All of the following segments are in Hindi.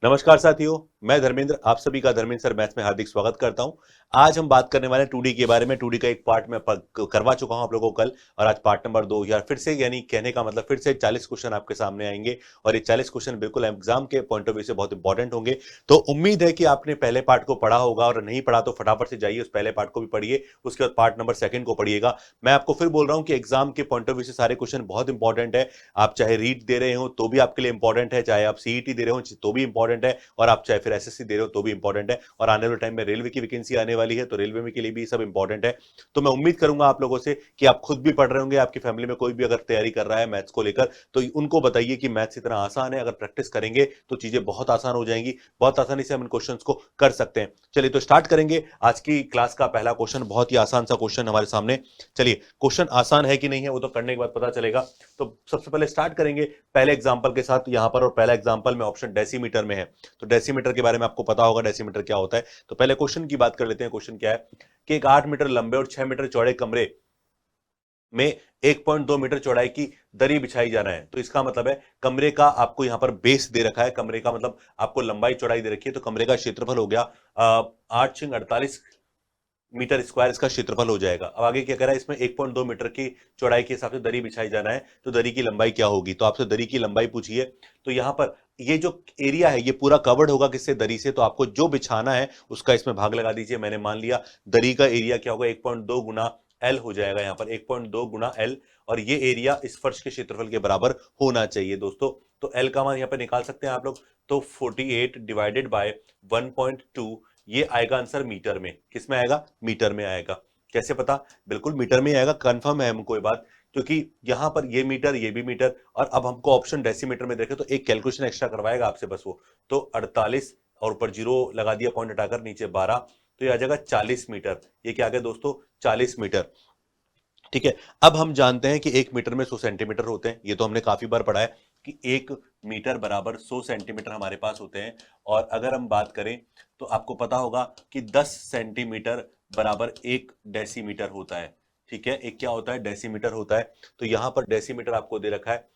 नमस्कार साथियों, मैं धर्मेंद्र आप सभी का धर्मेंद्र सर मैथ्स में हार्दिक स्वागत करता हूं। आज हम बात करने वाले हैं 2D के बारे में। 2D का एक पार्ट मैं करवा चुका हूं आप लोगों को कल, और आज पार्ट नंबर 2 यार फिर से, यानी कहने का मतलब फिर से 40 क्वेश्चन आपके सामने आएंगे और ये 40 क्वेश्चन बिल्कुल एग्जाम के पॉइंट ऑफ व्यू से बहुत इंपॉर्टेंट होंगे। तो उम्मीद है कि आपने पहले पार्ट को पढ़ा होगा, और नहीं पढ़ा तो फटाफट से जाइए उस पहले पार्ट को भी पढ़िए, उसके बाद पार्ट नंबर 2 को पढ़िएगा। मैं आपको फिर बोल रहा हूं कि एग्जाम के पॉइंट ऑफ व्यू से सारे क्वेश्चन बहुत इंपॉर्टेंट है। आप चाहे रीट दे रहे हो तो भी आपके लिए इंपॉर्टेंट है, चाहे आप सीईटी दे रहे हो तो भी इंपॉर्टेंट है, और आप चाहे फिर एसएससी दे रहे हो तो भी इंपॉर्टेंट है, और आने वाले टाइम में रेलवे की वैकेंसी आने वाली है तो रेलवे में के लिए भी सब इंपॉर्टेंट है। तो मैं उम्मीद करूंगा आप लोगों से कि आप खुद भी पढ़ रहे होंगे, आपकी फैमिली में कोई भी अगर तैयारी कर रहा है मैथ्स को लेकर तो उनको बताइए कि मैथ्स इतना आसान है, अगर प्रैक्टिस करेंगे तो चीजें बहुत आसान हो जाएंगी, बहुत आसानी से हम इन क्वेश्चंस को कर सकते हैं। चलिए तो स्टार्ट करेंगे आज की क्लास का पहला क्वेश्चन, बहुत ही आसान सा क्वेश्चन हमारे सामने। चलिए, क्वेश्चन आसान है कि नहीं है वो तो करने के बाद पता चलेगा। तो सबसे पहले स्टार्ट करेंगे पहले एग्जांपल के साथ यहां पर, और पहला एग्जांपल में ऑप्शन डेसीमीटर में है। तो डेसीमीटर के बारे में आपको पता होगा डेसीमीटर क्या होता है। तो पहले क्वेश्चन की बात कर लेते हैं। क्वेश्चन क्या है कि एक 8 मीटर लंबे और 6 मीटर चौड़े कमरे में 1.2 मीटर चौड़ाई की दरी बिछाई जाना है। तो इसका मतलब है कमरे का आपको यहां पर बेस दे रखा है, कमरे का मतलब आपको लंबाई चौड़ाई दे रखी है, तो कमरे का क्षेत्रफल हो गया 8×48 मीटर स्क्वायर इसका क्षेत्रफल हो जाएगा। अब आगे क्या कह रहा है, इसमें 1.2 मीटर की चौड़ाई के हिसाब से दरी बिछाई जाना है, तो दरी की लंबाई क्या होगी। तो आपसे दरी की लंबाई पूछिए। तो यहां पर ये जो एरिया है ये पूरा कवर्ड होगा किससे, दरी से। तो आपको जो बिछाना है उसका इसमें भाग लगा दीजिए। मैंने मान लिया दरी का एरिया क्या होगा, 1.2 गुना एल हो जाएगा, यहाँ पर 1.2 गुना एल, और ये एरिया इस फर्श के क्षेत्रफल के बराबर होना चाहिए दोस्तों। तो एल का मान यहाँ पर निकाल सकते हैं आप लोग। तो 48 डिवाइडेड बाय 1.2, ये आएगा आंसर मीटर में। किस में आएगा, मीटर में आएगा। कैसे पता, बिल्कुल मीटर में आएगा, कंफर्म है हमको ये बात, क्योंकि यहां पर ये मीटर ये भी मीटर, और अब हमको ऑप्शन डेसीमीटर में देखे तो एक कैलकुलेशन एक्स्ट्रा करवाएगा आपसे बस वो। तो 48 और ऊपर जीरो लगा दिया पॉइंट हटाकर, नीचे 12, तो ये आ जाएगा 40 मीटर। ये क्या आ गया दोस्तों, 40 मीटर। ठीक है, अब हम जानते हैं कि 1 मीटर में 100 सेंटीमीटर होते हैं, ये तो हमने काफी बार पढ़ा है कि 1 मीटर बराबर 100 सेंटीमीटर हमारे पास होते हैं। और अगर हम बात करें तो आपको पता होगा कि 10 सेंटीमीटर बराबर 1 डेसीमीटर होता है। ठीक है, एक क्या होता है, डेसीमीटर होता है। तो यहां पर डेसीमीटर आपको दे रखा है।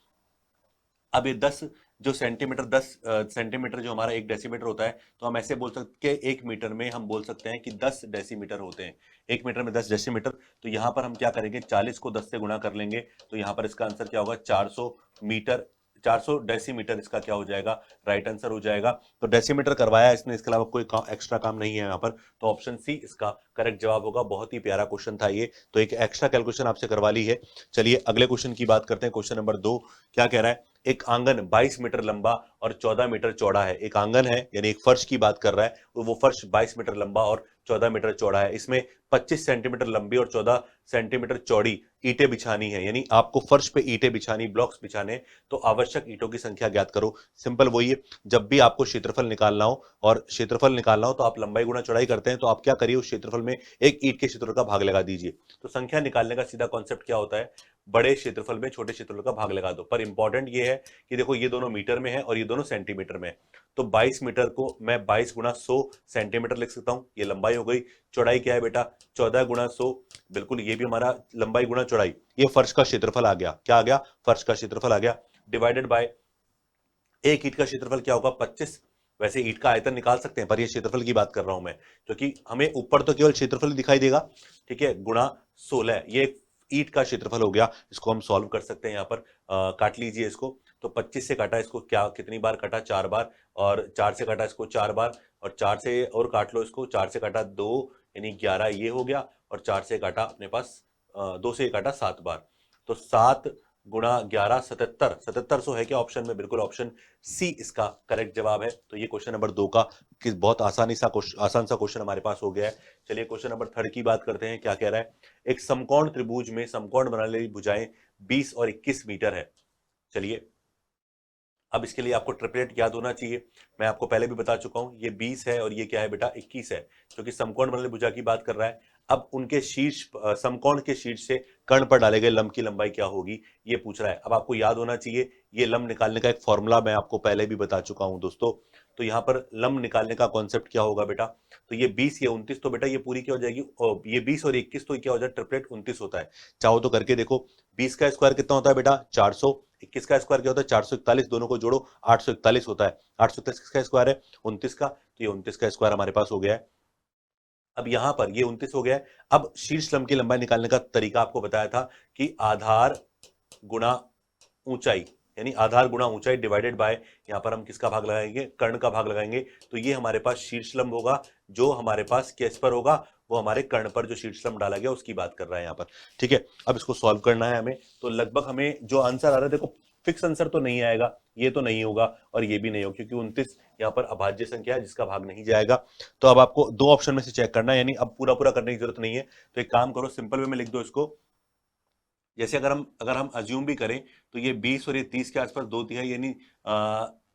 अब ये 10 जो सेंटीमीटर, 10 सेंटीमीटर जो हमारा 1 डेसीमीटर होता है, तो हम ऐसे बोल सकते हैं 1 मीटर में हम बोल सकते हैं कि 10 डेसीमीटर होते हैं। 1 मीटर में 10 डेसीमीटर। तो यहां पर हम क्या करेंगे, 40 को 10 से गुणा कर लेंगे, तो यहां पर इसका आंसर क्या होगा, 400 मीटर। 400 डेसीमीटर इसका क्या हो जाएगा, राइट आंसर हो जाएगा। तो डेसीमीटर करवाया इसने, इसके अलावा कोई एक्स्ट्रा काम नहीं है यहाँ पर। तो ऑप्शन सी इसका करेक्ट जवाब होगा। बहुत ही प्यारा क्वेश्चन था ये, तो एक एक्स्ट्रा कैलकुलेशन आपसे करवा ली है। चलिए अगले क्वेश्चन की बात करते हैं। क्वेश्चन नंबर 2 क्या कह रहा है, एक आंगन 22 मीटर लंबा और 14 मीटर चौड़ा है। एक आंगन है यानी एक फर्श की बात कर रहा है, तो वो फर्श 22 मीटर लंबा और 14 मीटर चौड़ा है। इसमें 25 सेंटीमीटर लंबी और 14 सेंटीमीटर चौड़ी ईंटें बिछानी है, यानी आपको फर्श पे ईंटें बिछानी, ब्लॉक्स बिछाने। तो आवश्यक ईंटों की संख्या ज्ञात करो। सिंपल वही है, जब भी आपको क्षेत्रफल निकालना हो, और क्षेत्रफल निकालना हो तो आप लंबाई गुणा चौड़ाई करते हैं, तो आप क्या करिए, उस क्षेत्रफल में एक ईंट के क्षेत्रफल का भाग लगा दीजिए। तो संख्या निकालने का सीधा कॉन्सेप्ट क्या होता है, बड़े क्षेत्रफल में छोटे क्षेत्रफल का भाग लगा दो। पर इंपॉर्टेंट ये है कि देखो ये दोनों मीटर में है और ये दोनों सेंटीमीटर में है। तो 22 मीटर को मैं 22 गुणा 100 सेंटीमीटर लिख सकता हूं, ये लंबाई हो गई। चौड़ाई क्या है बेटा, 14 गुणा 100, बिल्कुल ये भी हमारा लंबाई गुणा चौड़ाई। ये फर्श का क्षेत्रफल आ गया, क्या आ गया, फर्श का क्षेत्रफल आ गया। डिवाइडेड बाय एक ईंट का क्षेत्रफल क्या होगा, 25। वैसे ईंट का आयतन निकाल सकते हैं, पर ये क्षेत्रफल की बात कर रहा हूं मैं, क्योंकि हमें ऊपर तो केवल क्षेत्रफल दिखाई देगा। ठीक है, गुणा 16, ये ईंट का क्षेत्रफल हो गया। इसको हम सॉल्व कर सकते हैं, यहाँ पर काट लीजिए इसको। तो 25 से काटा इसको, क्या कितनी बार काटा, 4 बार, और 4 से काटा इसको 4 बार, और 4 से और काट लो इसको, 4 से काटा 2, यानी 11 ये हो गया, और 4 से काटा अपने पास 2 से काटा 7 बार। तो 7 गुणा 11 77, 7700 है क्या ऑप्शन में, बिल्कुल ऑप्शन सी इसका करेक्ट जवाब है। तो ये क्वेश्चन नंबर 2 का कि बहुत आसान सा क्वेश्चन हमारे पास हो गया है। चलिए क्वेश्चन नंबर 3 की बात करते हैं। क्या कह रहा है, एक समकोण त्रिभुज में समकोण बनाने वाली भुजाएं 20 और 21 मीटर है। चलिए, अब इसके लिए आपको ट्रिपलेट याद होना चाहिए। मैं आपको पहले भी बता चुका हूं, ये 20 है और ये क्या है बेटा, 21 है, क्योंकि समकोण बनाने वाली भुजा की बात कर रहा है। अब उनके शीर्ष, समकोण के शीर्ष से कर्ण पर डाले गए लंब की लंबाई क्या होगी, ये पूछ रहा है। अब आपको याद होना चाहिए, ये लंब निकालने का एक फॉर्मूला मैं आपको पहले भी बता चुका हूं दोस्तों। तो यहाँ पर लंब निकालने का कॉन्सेप्ट क्या होगा बेटा, तो ये 20 ये 29, तो बेटा ये पूरी क्या हो जाएगी, ये 20 और 21 तो क्या हो जाए, ट्रिपलेट 29 होता है। चाहो तो करके देखो। 20 का स्क्वायर कितना होता है बेटा, 400, 21 का स्क्वायर क्या होता है 441, दोनों को जोड़ो 841 होता है। 841 किसका स्क्वायर है 29 का, तो ये 29 का स्क्वायर हमारे पास हो गया है। अब यहां पर ये 29 हो गया है। अब शीर्ष लंब की लंबाई निकालने का तरीका आपको बताया था कि आधार गुणा ऊंचाई, यानी आधार गुणा ऊंचाई डिवाइडेड बाय, यहां पर हम किसका भाग लगाएंगे कर्ण का भाग लगाएंगे, तो ये हमारे पास शीर्ष लंब होगा, जो हमारे पास किस पर होगा, वो हमारे कर्ण पर जो शीर्ष लंब डाला गया उसकी बात कर रहा है यहाँ पर। ठीक है, अब इसको सॉल्व करना है हमें, तो लगभग हमें जो आंसर आ रहा है, देखो फिक्स आंसर तो नहीं आएगा, ये तो नहीं होगा और ये भी नहीं होगा, क्योंकि 29 यहाँ पर अभाज्य संख्या है जिसका भाग नहीं जाएगा। तो अब आपको दो ऑप्शन में से चेक करना है, यानी अब पूरा पूरा करने की जरूरत नहीं है। तो एक काम करो, सिंपल वे में लिख दो इसको। जैसे अगर हम अज्यूम भी करें तो ये 20 और ये 30 के आसपास 2/3, यानी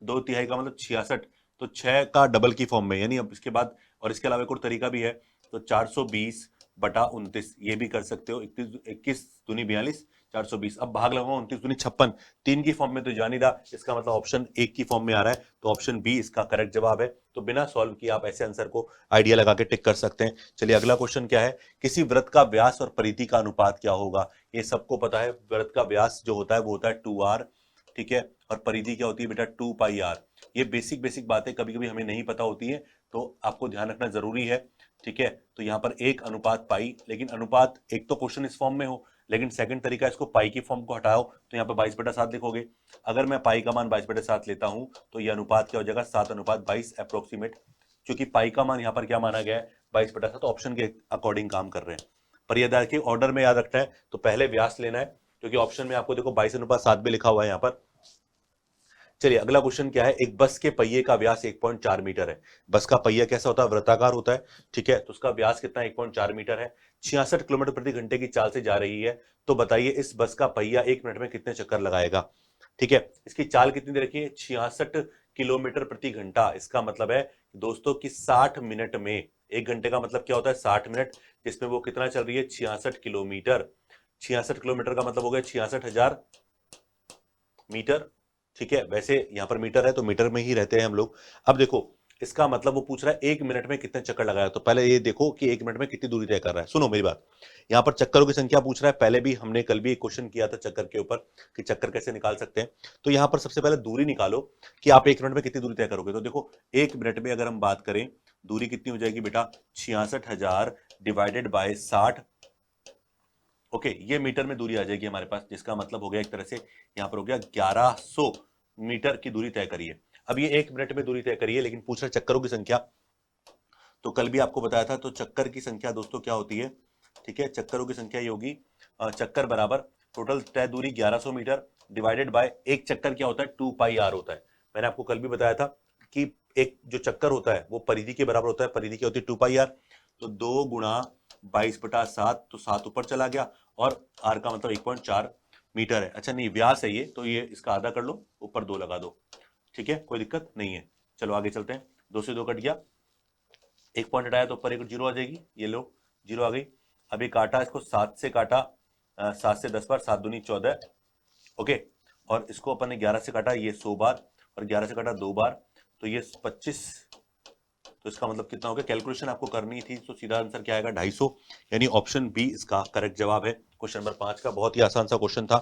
2/3 का मतलब 66, तो 6 का डबल की फॉर्म में, यानी अब इसके बाद, और इसके अलावा एक और तरीका भी है, तो 420/29 ये भी कर सकते हो। 21 दूनी 42, 420, अब भाग लगाओ 29 दूनी 56, 3 की फॉर्म में तो जा नहीं रहा, इसका मतलब ऑप्शन 1 की फॉर्म में आ रहा है, तो ऑप्शन बी इसका करेक्ट जवाब है। तो बिना सॉल्व किए आप ऐसे आंसर को आइडिया लगा के टिक कर सकते हैं। चलिए अगला क्वेश्चन क्या है, किसी वृत्त का व्यास और परिधि का अनुपात क्या होगा। ये सबको पता है, वृत्त का व्यास जो होता है वो होता है 2r, ठीक है, और परिधि क्या होती है बेटा 2πr। ये बेसिक बेसिक बातें कभी कभी हमें नहीं पता होती है, तो आपको ध्यान रखना जरूरी है। ठीक है, तो यहाँ पर 1:पाई, लेकिन अनुपात एक तो क्वेश्चन इस फॉर्म में हो, लेकिन सेकंड तरीका इसको पाई की फॉर्म को हटाओ, तो यहाँ पर 22/7 लिखोगे। अगर मैं पाई का मान 22/7 लेता हूं तो ये अनुपात क्या हो जाएगा 7:22 अप्रोक्सीमेट, क्योंकि पाई का मान यहाँ पर क्या माना गया है 22/7, तो ऑप्शन के अकॉर्डिंग काम कर रहे हैं। पर यह देखिए ऑर्डर में याद रखना है, तो पहले व्यास लेना है, क्योंकि ऑप्शन में आपको देखो 22:7 भी लिखा हुआ है यहाँ पर। चलिए अगला क्वेश्चन क्या है, एक बस के पहिए का व्यास 1.4 मीटर है। बस का पहिया कैसा होता है, वृत्ताकार होता है, ठीक है, तो उसका व्यास कितना 1.4 मीटर है, 66 किलोमीटर प्रति घंटे की चाल से जा रही है। तो बताइए इस बस का पहिया 1 मिनट में कितने चक्कर लगाएगा। ठीक है, इसकी चाल कितनी दे रखी है 66 किलोमीटर प्रति घंटा, इसका मतलब है दोस्तों कि 60 मिनट में, 1 घंटे का मतलब क्या होता है 60 मिनट, जिसमें वो कितना चल रही है 66 किलोमीटर। 66 किलोमीटर का मतलब हो गया 66,000 मीटर। ठीक है, वैसे यहां पर मीटर है तो मीटर में ही रहते हैं हम लोग। अब देखो इसका मतलब वो पूछ रहा है 1 मिनट में कितने चक्कर लगाया, तो पहले ये देखो कि 1 मिनट में कितनी दूरी तय कर रहा है। सुनो मेरी बात, यहाँ पर चक्करों की संख्या पूछ रहा है, पहले भी हमने कल भी एक क्वेश्चन किया था चक्कर के ऊपर कि चक्कर कैसे निकाल सकते हैं। तो यहाँ पर सबसे पहले दूरी निकालो कि आप 1 मिनट में कितनी दूरी तय करोगे। तो देखो 1 मिनट में अगर हम बात करें दूरी कितनी हो जाएगी बेटा 66,000 डिवाइडेड बाय 60, ओके, ये मीटर में दूरी आ जाएगी हमारे पास, जिसका मतलब हो गया एक तरह से यहाँ पर हो गया 1100 मीटर की दूरी तय करिए। अब ये 1 मिनट में दूरी तय करिए, लेकिन पूछ रहा चक्करों की संख्या, तो कल भी आपको बताया था, तो चक्कर की संख्या दोस्तों क्या होती है, ठीक है, चक्करों की संख्या ये होगी, चक्कर बराबर टोटल तय दूरी 1100 मीटर डिवाइडेड बाय एक चक्कर क्या होता है 2πr होता है। मैंने आपको कल भी बताया था कि एक जो चक्कर होता है वो परिधि के बराबर होता है, परिधि क्या होती है 2πr, तो 2 गुणा 22/7, तो 7 ऊपर चला गया, और r का मतलब 1.4 मीटर है। अच्छा नहीं व्यास है ये, तो ये इसका आधा कर लो, ऊपर 2 लगा दो, ठीक है, कोई दिक्कत नहीं है। चलो आगे चलते हैं, 2 से 2 कट गया, एक पॉइंट हटाया तो ऊपर एक जीरो आ जाएगी, ये लो जीरो आ गई। अभी काटा इसको 7 से काटा, 7 से 10 बार, 7 दूनी 14, ओके, और इसको अपन ने 11 से काटा, ये 100 बार, और 11 से काटा 2 बार, तो ये 25, तो इसका मतलब कितना हो गया, कैलकुलेशन आपको करनी थी, तो सीधा आंसर क्या आएगा 250, यानी ऑप्शन बी इसका करेक्ट जवाब है। क्वेश्चन नंबर 5 का बहुत ही आसान सा क्वेश्चन था।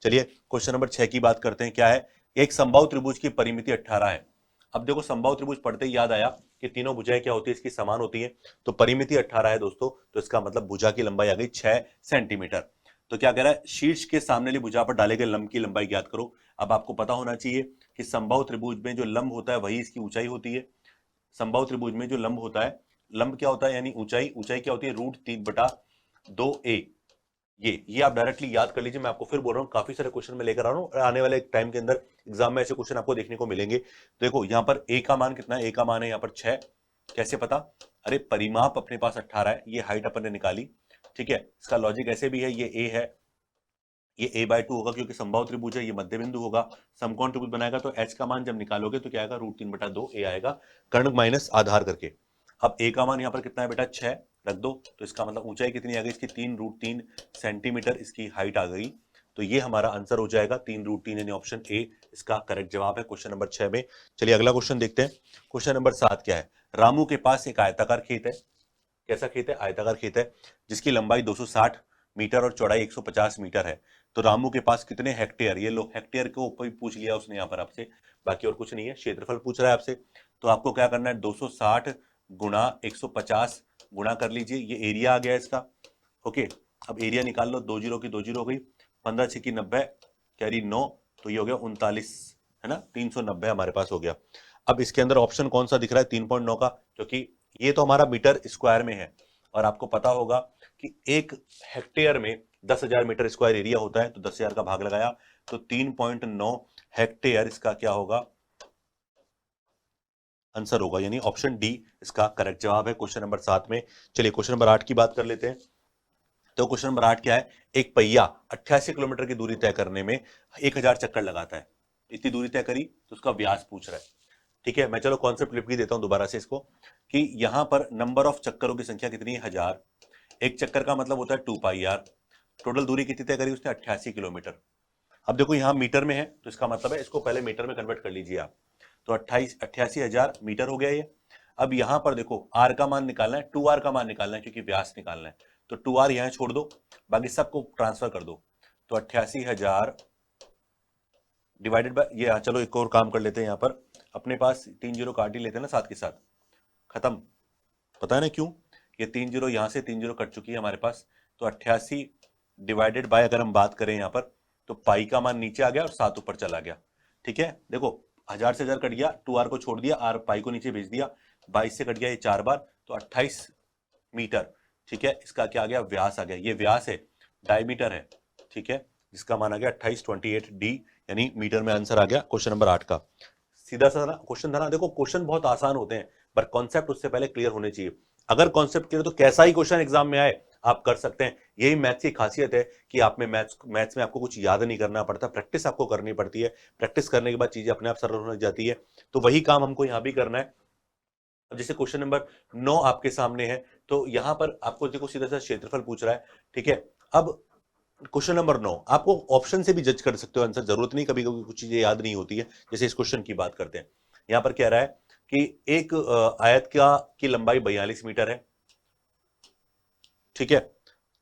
चलिए क्वेश्चन नंबर 6 की बात करते हैं, क्या है, एक समबाहु त्रिभुज की परिमिति 18 है। अब देखो समबाहु त्रिभुज पढ़ते ही याद आया कि तीनों भुजाएं क्या होती है इसकी समान होती है, तो परिमिति 18 है दोस्तों, तो इसका मतलब भुजा की लंबाई आ गई 6 सेंटीमीटर। तो क्या कह रहा है, शीर्ष के सामने वाली भुजा पर डाले गए लंब की लंबाई ज्ञात करो। अब आपको पता होना चाहिए कि समबाहु त्रिभुज में जो लंब होता है वही इसकी ऊंचाई होती है। समबाहु त्रिभुज में जो लंब होता है, लंब क्या होता है यानी ऊंचाई, ऊंचाई क्या होती है √3/2a। ये आप डायरेक्टली याद कर लीजिए, मैं आपको फिर बोल रहा हूँ काफी सारे क्वेश्चन में लेकर आ रहा हूँ, आने वाले टाइम के अंदर एग्जाम में ऐसे क्वेश्चन आपको देखने को मिलेंगे। देखो यहाँ पर a का मान कितना है, a का मान है यहाँ पर 6, कैसे पता, अरे परिमाप अपने पास 18 है, ये हाइट अपन ने निकाली, ठीक है, इसका लॉजिक ऐसे भी है, ये a है, ये a/2 होगा क्योंकि समबाहु त्रिभुज है, ये मध्य बिंदु होगा, समकोण त्रिभुज बनाएगा, तो h का मान जब निकालोगे तो क्या आएगा √3/2a आएगा, कर्ण माइनस आधार करके। अब a का मान यहाँ पर कितना है बेटा 6 रख दो, तो इसका मतलब ऊंचाई कितनी आ गई इसकी 3√3 सेंटीमीटर इसकी हाइट आ गई, तो ये हमारा आंसर हो जाएगा 3√3, यानी ऑप्शन ए इसका करेक्ट जवाब है क्वेश्चन नंबर 6 में। चलिए अगला क्वेश्चन देखते हैं, क्वेश्चन नंबर 7 क्या है, रामू के पास एक आयताकार खेत है, कैसा खेत है, आयताकार खेत है, जिसकी लंबाई 260 मीटर और चौड़ाई 150 मीटर है। तो रामू के पास कितने हेक्टेयर, ये लो हेक्टेयर के ऊपर ही पूछ लिया उसने यहाँ पर आपसे, बाकी और कुछ नहीं है। क्षेत्रफल पूछ रहा है आपसे, तो आपको क्या करना है, 260 गुणा 150 गुणा कर लीजिए, ये एरिया आ गया इसका। ओके, अब एरिया निकाल लो, 2 जीरो की 2 जीरो हो गई, 15 6 की 90, कैरी 9, तो ये हो गया 39, है ना, 390 हमारे पास हो गया। अब इसके अंदर ऑप्शन कौन सा दिख रहा है, 3.9 का, क्योंकि ये तो हमारा मीटर स्क्वायर में है, और आपको पता होगा कि एक हेक्टेयर में 10,000 मीटर स्क्वायर एरिया होता है, तो 10,000 का भाग लगाया, तो 3.9 हेक्टेयर इसका क्या होगा, आंसर होगा, यानी ऑप्शन डी इसका करेक्ट जवाब है क्वेश्चन नंबर 7 में। चलिए क्वेश्चन नंबर 8 की बात कर लेते हैं। तो क्वेश्चन नंबर 8 क्या है, एक पहिया 88 किलोमीटर की दूरी तय करने में 1000 चक्कर लगाता है, इतनी दूरी तय करी तो उसका व्यास पूछ रहा है। ठीक है, मैं चलो कॉन्सेप्ट लिख देता हूं दोबारा से इसको, कि यहां पर नंबर ऑफ चक्करों की संख्या कितनी है, 1000, एक चक्कर का मतलब होता है 2 पाई आर, टोटल दूरी कितनी तय करी उसने, 88 किलोमीटर। अब देखो यहां मीटर में है, तो इसका मतलब है इसको पहले मीटर में कन्वर्ट कर लीजिए आप, तो 88,000 मीटर हो गया ये। अब यहां पर देखो आर का मान निकालना है, 2r का मान निकालना है, क्योंकि व्यास निकालना है, तो 2r यहां छोड़ दो, बाकी सबको ट्रांसफर कर दो, तो 88,000 डिवाइडेड बाय ये, चलो एक और काम कर लेते हैं, यहां पर अपने पास 3 जीरो काट ही लेते हैं ना साथ के साथ, खत्म। पता है ना क्यों, ये 3 जीरो यहां से 3 जीरो कट चुकी है हमारे पास, तो 88 डिवाइडेड बाय अगर हम बात करें यहां पर, तो पाई का मान नीचे आ गया और 7 ऊपर चला गया। ठीक है, देखो 1000 से 1000 कट गया, 2r को छोड़ दिया, r पाई को नीचे भेज दिया, 22 से कट गया ये 4 बार, तो 28 मीटर। ठीक है, इसका क्या आ गया, व्यास आ गया, ये व्यास है, डायमीटर है। ठीक है, जिसका मान आ गया 28, 28 डी, यानी मीटर में आंसर आ गया क्वेश्चन नंबर 8 का। सीधा सा क्वेश्चन था ना, देखो क्वेश्चन बहुत आसान होते हैं, पर कॉन्सेप्ट उससे पहले क्लियर होने चाहिए। अगर कॉन्सेप्ट क्लियर तो कैसा ही क्वेश्चन एग्जाम में आए आप कर सकते हैं। यही मैथ्स की खासियत है कि आप में मैथ्स में आपको कुछ याद नहीं करना पड़ता, प्रैक्टिस आपको करनी पड़ती है, प्रैक्टिस करने के बाद चीजें अपने आप सरल होने लग जाती है। तो वही काम हमको यहां भी करना है। अब जैसे क्वेश्चन नंबर 9 आपके सामने है, तो यहां पर आपको देखो सीधा सा क्षेत्रफल पूछ रहा है। ठीक है, अब क्वेश्चन नंबर 9 आपको ऑप्शन से भी जज कर सकते हो आंसर, जरूरत नहीं, कभी कभी कुछ चीजें याद नहीं होती है। जैसे इस क्वेश्चन की बात करते हैं, यहां पर कह रहा है कि एक आयत का की लंबाई 42 मीटर है। ठीक है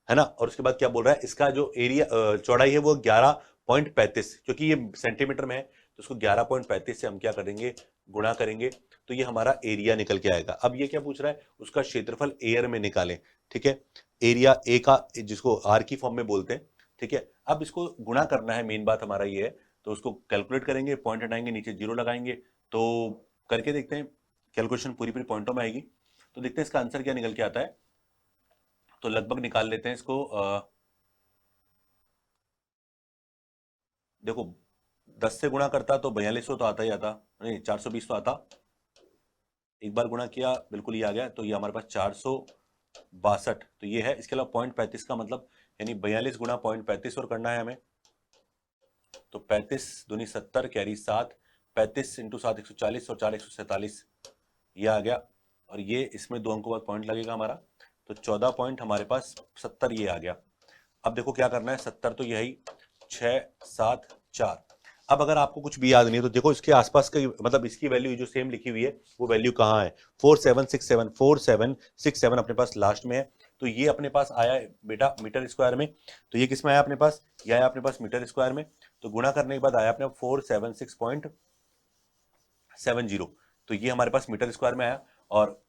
ना, और उसके बाद क्या बोल रहा है, इसका जो एरिया चौड़ाई है वो 11.35, क्योंकि ये सेंटीमीटर में है तो उसको 11.35 से हम क्या करेंगे, गुणा करेंगे, तो ये हमारा एरिया निकल के आएगा। अब ये क्या पूछ रहा है, उसका क्षेत्रफल एयर में निकालें। ठीक है, एरिया ए का, जिसको आर की फॉर्म में बोलते हैं। ठीक है, अब इसको गुणा करना है, मेन बात हमारा ये है, तो उसको कैलकुलेट करेंगे, पॉइंट हटाएंगे, नीचे जीरो लगाएंगे, तो करके देखते हैं, कैलकुलेशन पूरी पूरी पॉइंटों में आएगी, तो देखते हैं इसका आंसर क्या निकल के आता है। तो लगभग निकाल लेते हैं इसको, देखो 10 से गुणा करता तो 4200 तो आता ही आता, नहीं 420 तो आता, एक बार गुणा किया बिल्कुल ही आ गया, तो ये हमारे पास 462, तो ये है। इसके अलावा 0.35 का मतलब, यानी 42 गुणा 0.35 और करना है हमें, तो 35 दूनी 70, कैरी 7, 35 इंटू 7 140 और 4 147, ये आ गया, और ये इसमें 2 अंकों बाद पॉइंट लगेगा हमारा, तो 14 पॉइंट हमारे पास 70 ये आ गया। अब देखो क्या करना है, 70 तो यही 6 7 4। अब अगर आपको कुछ भी याद नहीं है तो देखो इसके आसपास का, मतलब इसकी वैल्यू जो सेम लिखी हुई है वो वैल्यू कहाँ है, 4767, 4767 अपने पास लास्ट में है, तो ये अपने पास आया है बेटा मीटर स्क्वायर में, तो ये किस में आया अपने पास, ये आया अपने पास मीटर स्क्वायर में, तो गुणा करने के बाद आया अपने 476.70, तो ये हमारे पास मीटर स्क्वायर में आया, और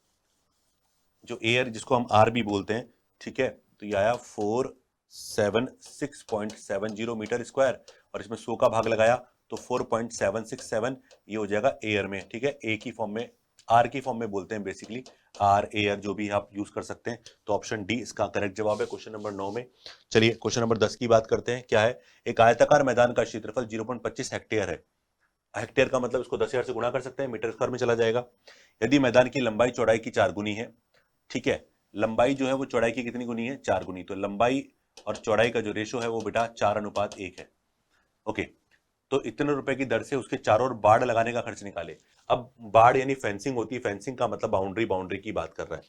जो एयर जिसको हम आर भी बोलते हैं, ठीक है, तो ये आया 476.70 मीटर स्क्वायर, और इसमें 100 का भाग लगाया तो 4.767, ये हो जाएगा एयर में। ठीक है, ए की फॉर्म में, आर की फॉर्म में बोलते हैं बेसिकली, आर एयर जो भी आप यूज कर सकते हैं, तो ऑप्शन डी इसका करेक्ट जवाब है क्वेश्चन नंबर 9 में। चलिए क्वेश्चन नंबर 10 की बात करते हैं, क्या है, एक आयताकार मैदान का क्षेत्रफल 0.25 हेक्टेयर है। हेक्टेयर का मतलब इसको 10,000 से गुणा कर सकते हैं, मीटर स्क्वायर में चला जाएगा। यदि मैदान की लंबाई चौड़ाई की 4 गुनी है, ठीक है, लंबाई जो है वो चौड़ाई की कितनी गुनी है, 4 गुनी, तो लंबाई और चौड़ाई का जो रेशो है वो बेटा 4:1 है। ओके, तो इतने रुपए की दर से उसके चारों ओर बाड़ लगाने का खर्च निकाले। अब बाड़ यानी फेंसिंग होती है, फेंसिंग का मतलब बाउंड्री, बाउंड्री की बात कर रहा है।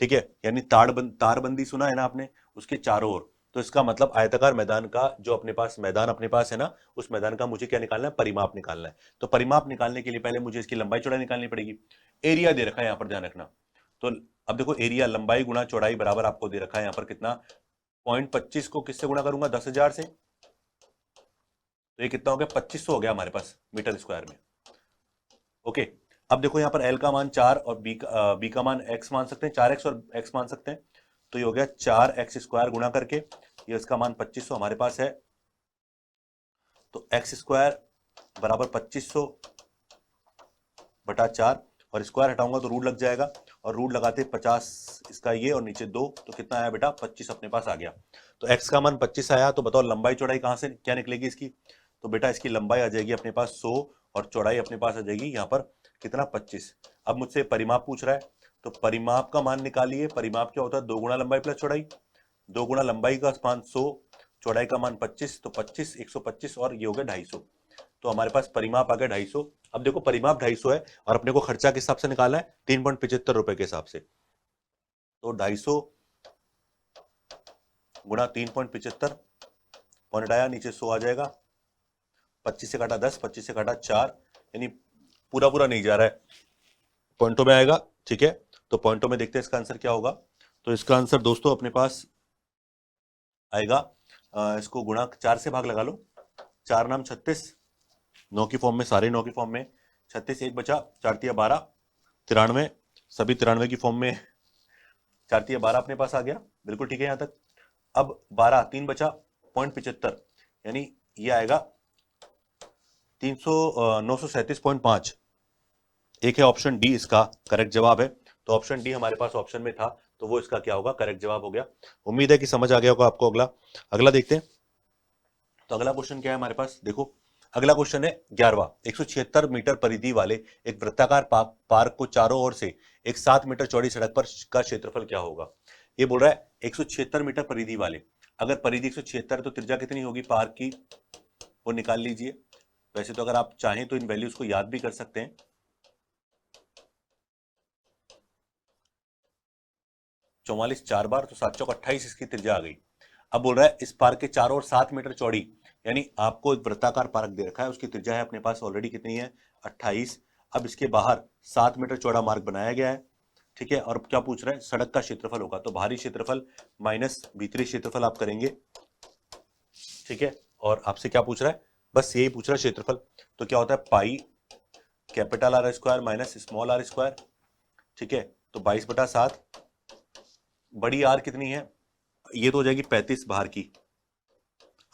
ठीक है, यानी तारबंदी सुना है ना आपने, उसके चारों ओर, तो इसका मतलब आयताकार मैदान का जो अपने पास मैदान अपने पास है ना, उस मैदान का मुझे क्या निकालना है, परिमाप निकालना है। तो परिमाप निकालने के लिए पहले मुझे इसकी लंबाई चौड़ाई निकालनी पड़ेगी। एरिया दे रखा है यहाँ पर, ध्यान रखना, तो अब देखो एरिया लंबाई गुणा चौड़ाई बराबर आपको दे रखा है यहाँ पर कितना, 0.25 को किससे गुणा करूंगा, 10,000 से, तो ये कितना हो गया, 2500 हो गया हमारे पास मीटर स्क्वायर में। ओके, अब देखो यहाँ पर एल का मान 4 और बी का मान x मान सकते हैं, 4x और x मान सकते हैं। तो ये हो गया 4x स्क्वायर गुणा करके, ये इसका मान 2500 हमारे पास है। तो एक्स स्क्वायर बराबर 2500 बटा 4, और स्क्वायर हटाऊंगा तो रूट लग जाएगा, और रूट लगाते 50 इसका ये और नीचे 2, तो कितना आया बेटा, 25 अपने पास आ गया। तो x का मान 25 आया, तो बताओ लंबाई चौड़ाई कहां से क्या निकलेगी इसकी। तो बेटा इसकी लंबाई आ जाएगी अपने पास 100, और चौड़ाई अपने पास आ जाएगी यहाँ पर कितना, 25। अब मुझसे परिमाप पूछ रहा है, तो परिमाप का मान निकालिए। परिमाप क्या होता है, 2 गुणा लंबाई प्लस चौड़ाई। 2 गुणा लंबाई का मान 100, चौड़ाई का मान 25, तो 25 125, और ये हो गया 250। तो हमारे पास परिमाप आ गया 250। अब देखो परिमाप 250 है, और अपने को खर्चा किस हिसाब से निकालना है, 3.75 रुपए के हिसाब से। तो 250 गुणा 3.75, पॉइंट आया नीचे 100 आ जाएगा, 25 से काटा 10, 25 से काटा 4, यानी पूरा पूरा नहीं जा रहा है, पॉइंटों में आएगा। ठीक है, तो पॉइंटों में देखते हैं इसका आंसर क्या होगा। तो इसका आंसर दोस्तों अपने पास आएगा, इसको गुणा 4 से भाग लगा लो, 4 नाम 36, 9 की फॉर्म में, सारे 9 की फॉर्म में, 36 एक बचा, 4 तिया 12, 93, सभी 93 की फॉर्म में, 4 तिया 12 अपने पास आ गया, बिल्कुल ठीक है यहां तक। अब 12 3 बचा, 0.75, यानी ये आएगा 937.5। एक है ऑप्शन डी इसका करेक्ट जवाब है। तो ऑप्शन डी हमारे पास ऑप्शन में था, तो वो इसका क्या होगा, करेक्ट जवाब हो गया। उम्मीद है कि समझ आ गया होगा आपको। अगला देखते हैं। तो अगला क्वेश्चन क्या है हमारे पास, देखो अगला क्वेश्चन है 11वां। 176 मीटर परिधि वाले एक वृत्ताकार पार्क को चारों ओर से एक 7 मीटर चौड़ी सड़क पर का क्षेत्रफल क्या होगा। ये बोल रहा है 176 मीटर परिधि वाले, अगर परिधि 176 है तो त्रिज्या कितनी होगी पार्क की, वो निकाल लीजिए। वैसे तो अगर आप चाहें तो इन वैल्यूज को याद भी कर सकते हैं। 44 4 बार, तो 7 चौक 28 इसकी त्रिज्या आ गई। अब बोल रहा है इस पार्क के चारों ओर 7 मीटर चौड़ी, यानी आपको एक वृत्ताकार पार्क दे रखा है, उसकी त्रिज्या है अपने पास ऑलरेडी कितनी है, 28। अब इसके बाहर 7 मीटर चौड़ा मार्ग बनाया गया है। ठीक है, और अब क्या पूछ रहा है, सड़क का क्षेत्रफल होगा, तो बाहरी क्षेत्रफल माइनस भीतरी क्षेत्रफल आप करेंगे। ठीक है, और आपसे क्या पूछ रहा है, बस यही पूछ रहा है क्षेत्रफल। तो क्या होता है, pi capital R square minus small R square. ठीक है, तो 22/7, बड़ी आर कितनी है, ये तो हो जाएगी 35 बाहर की,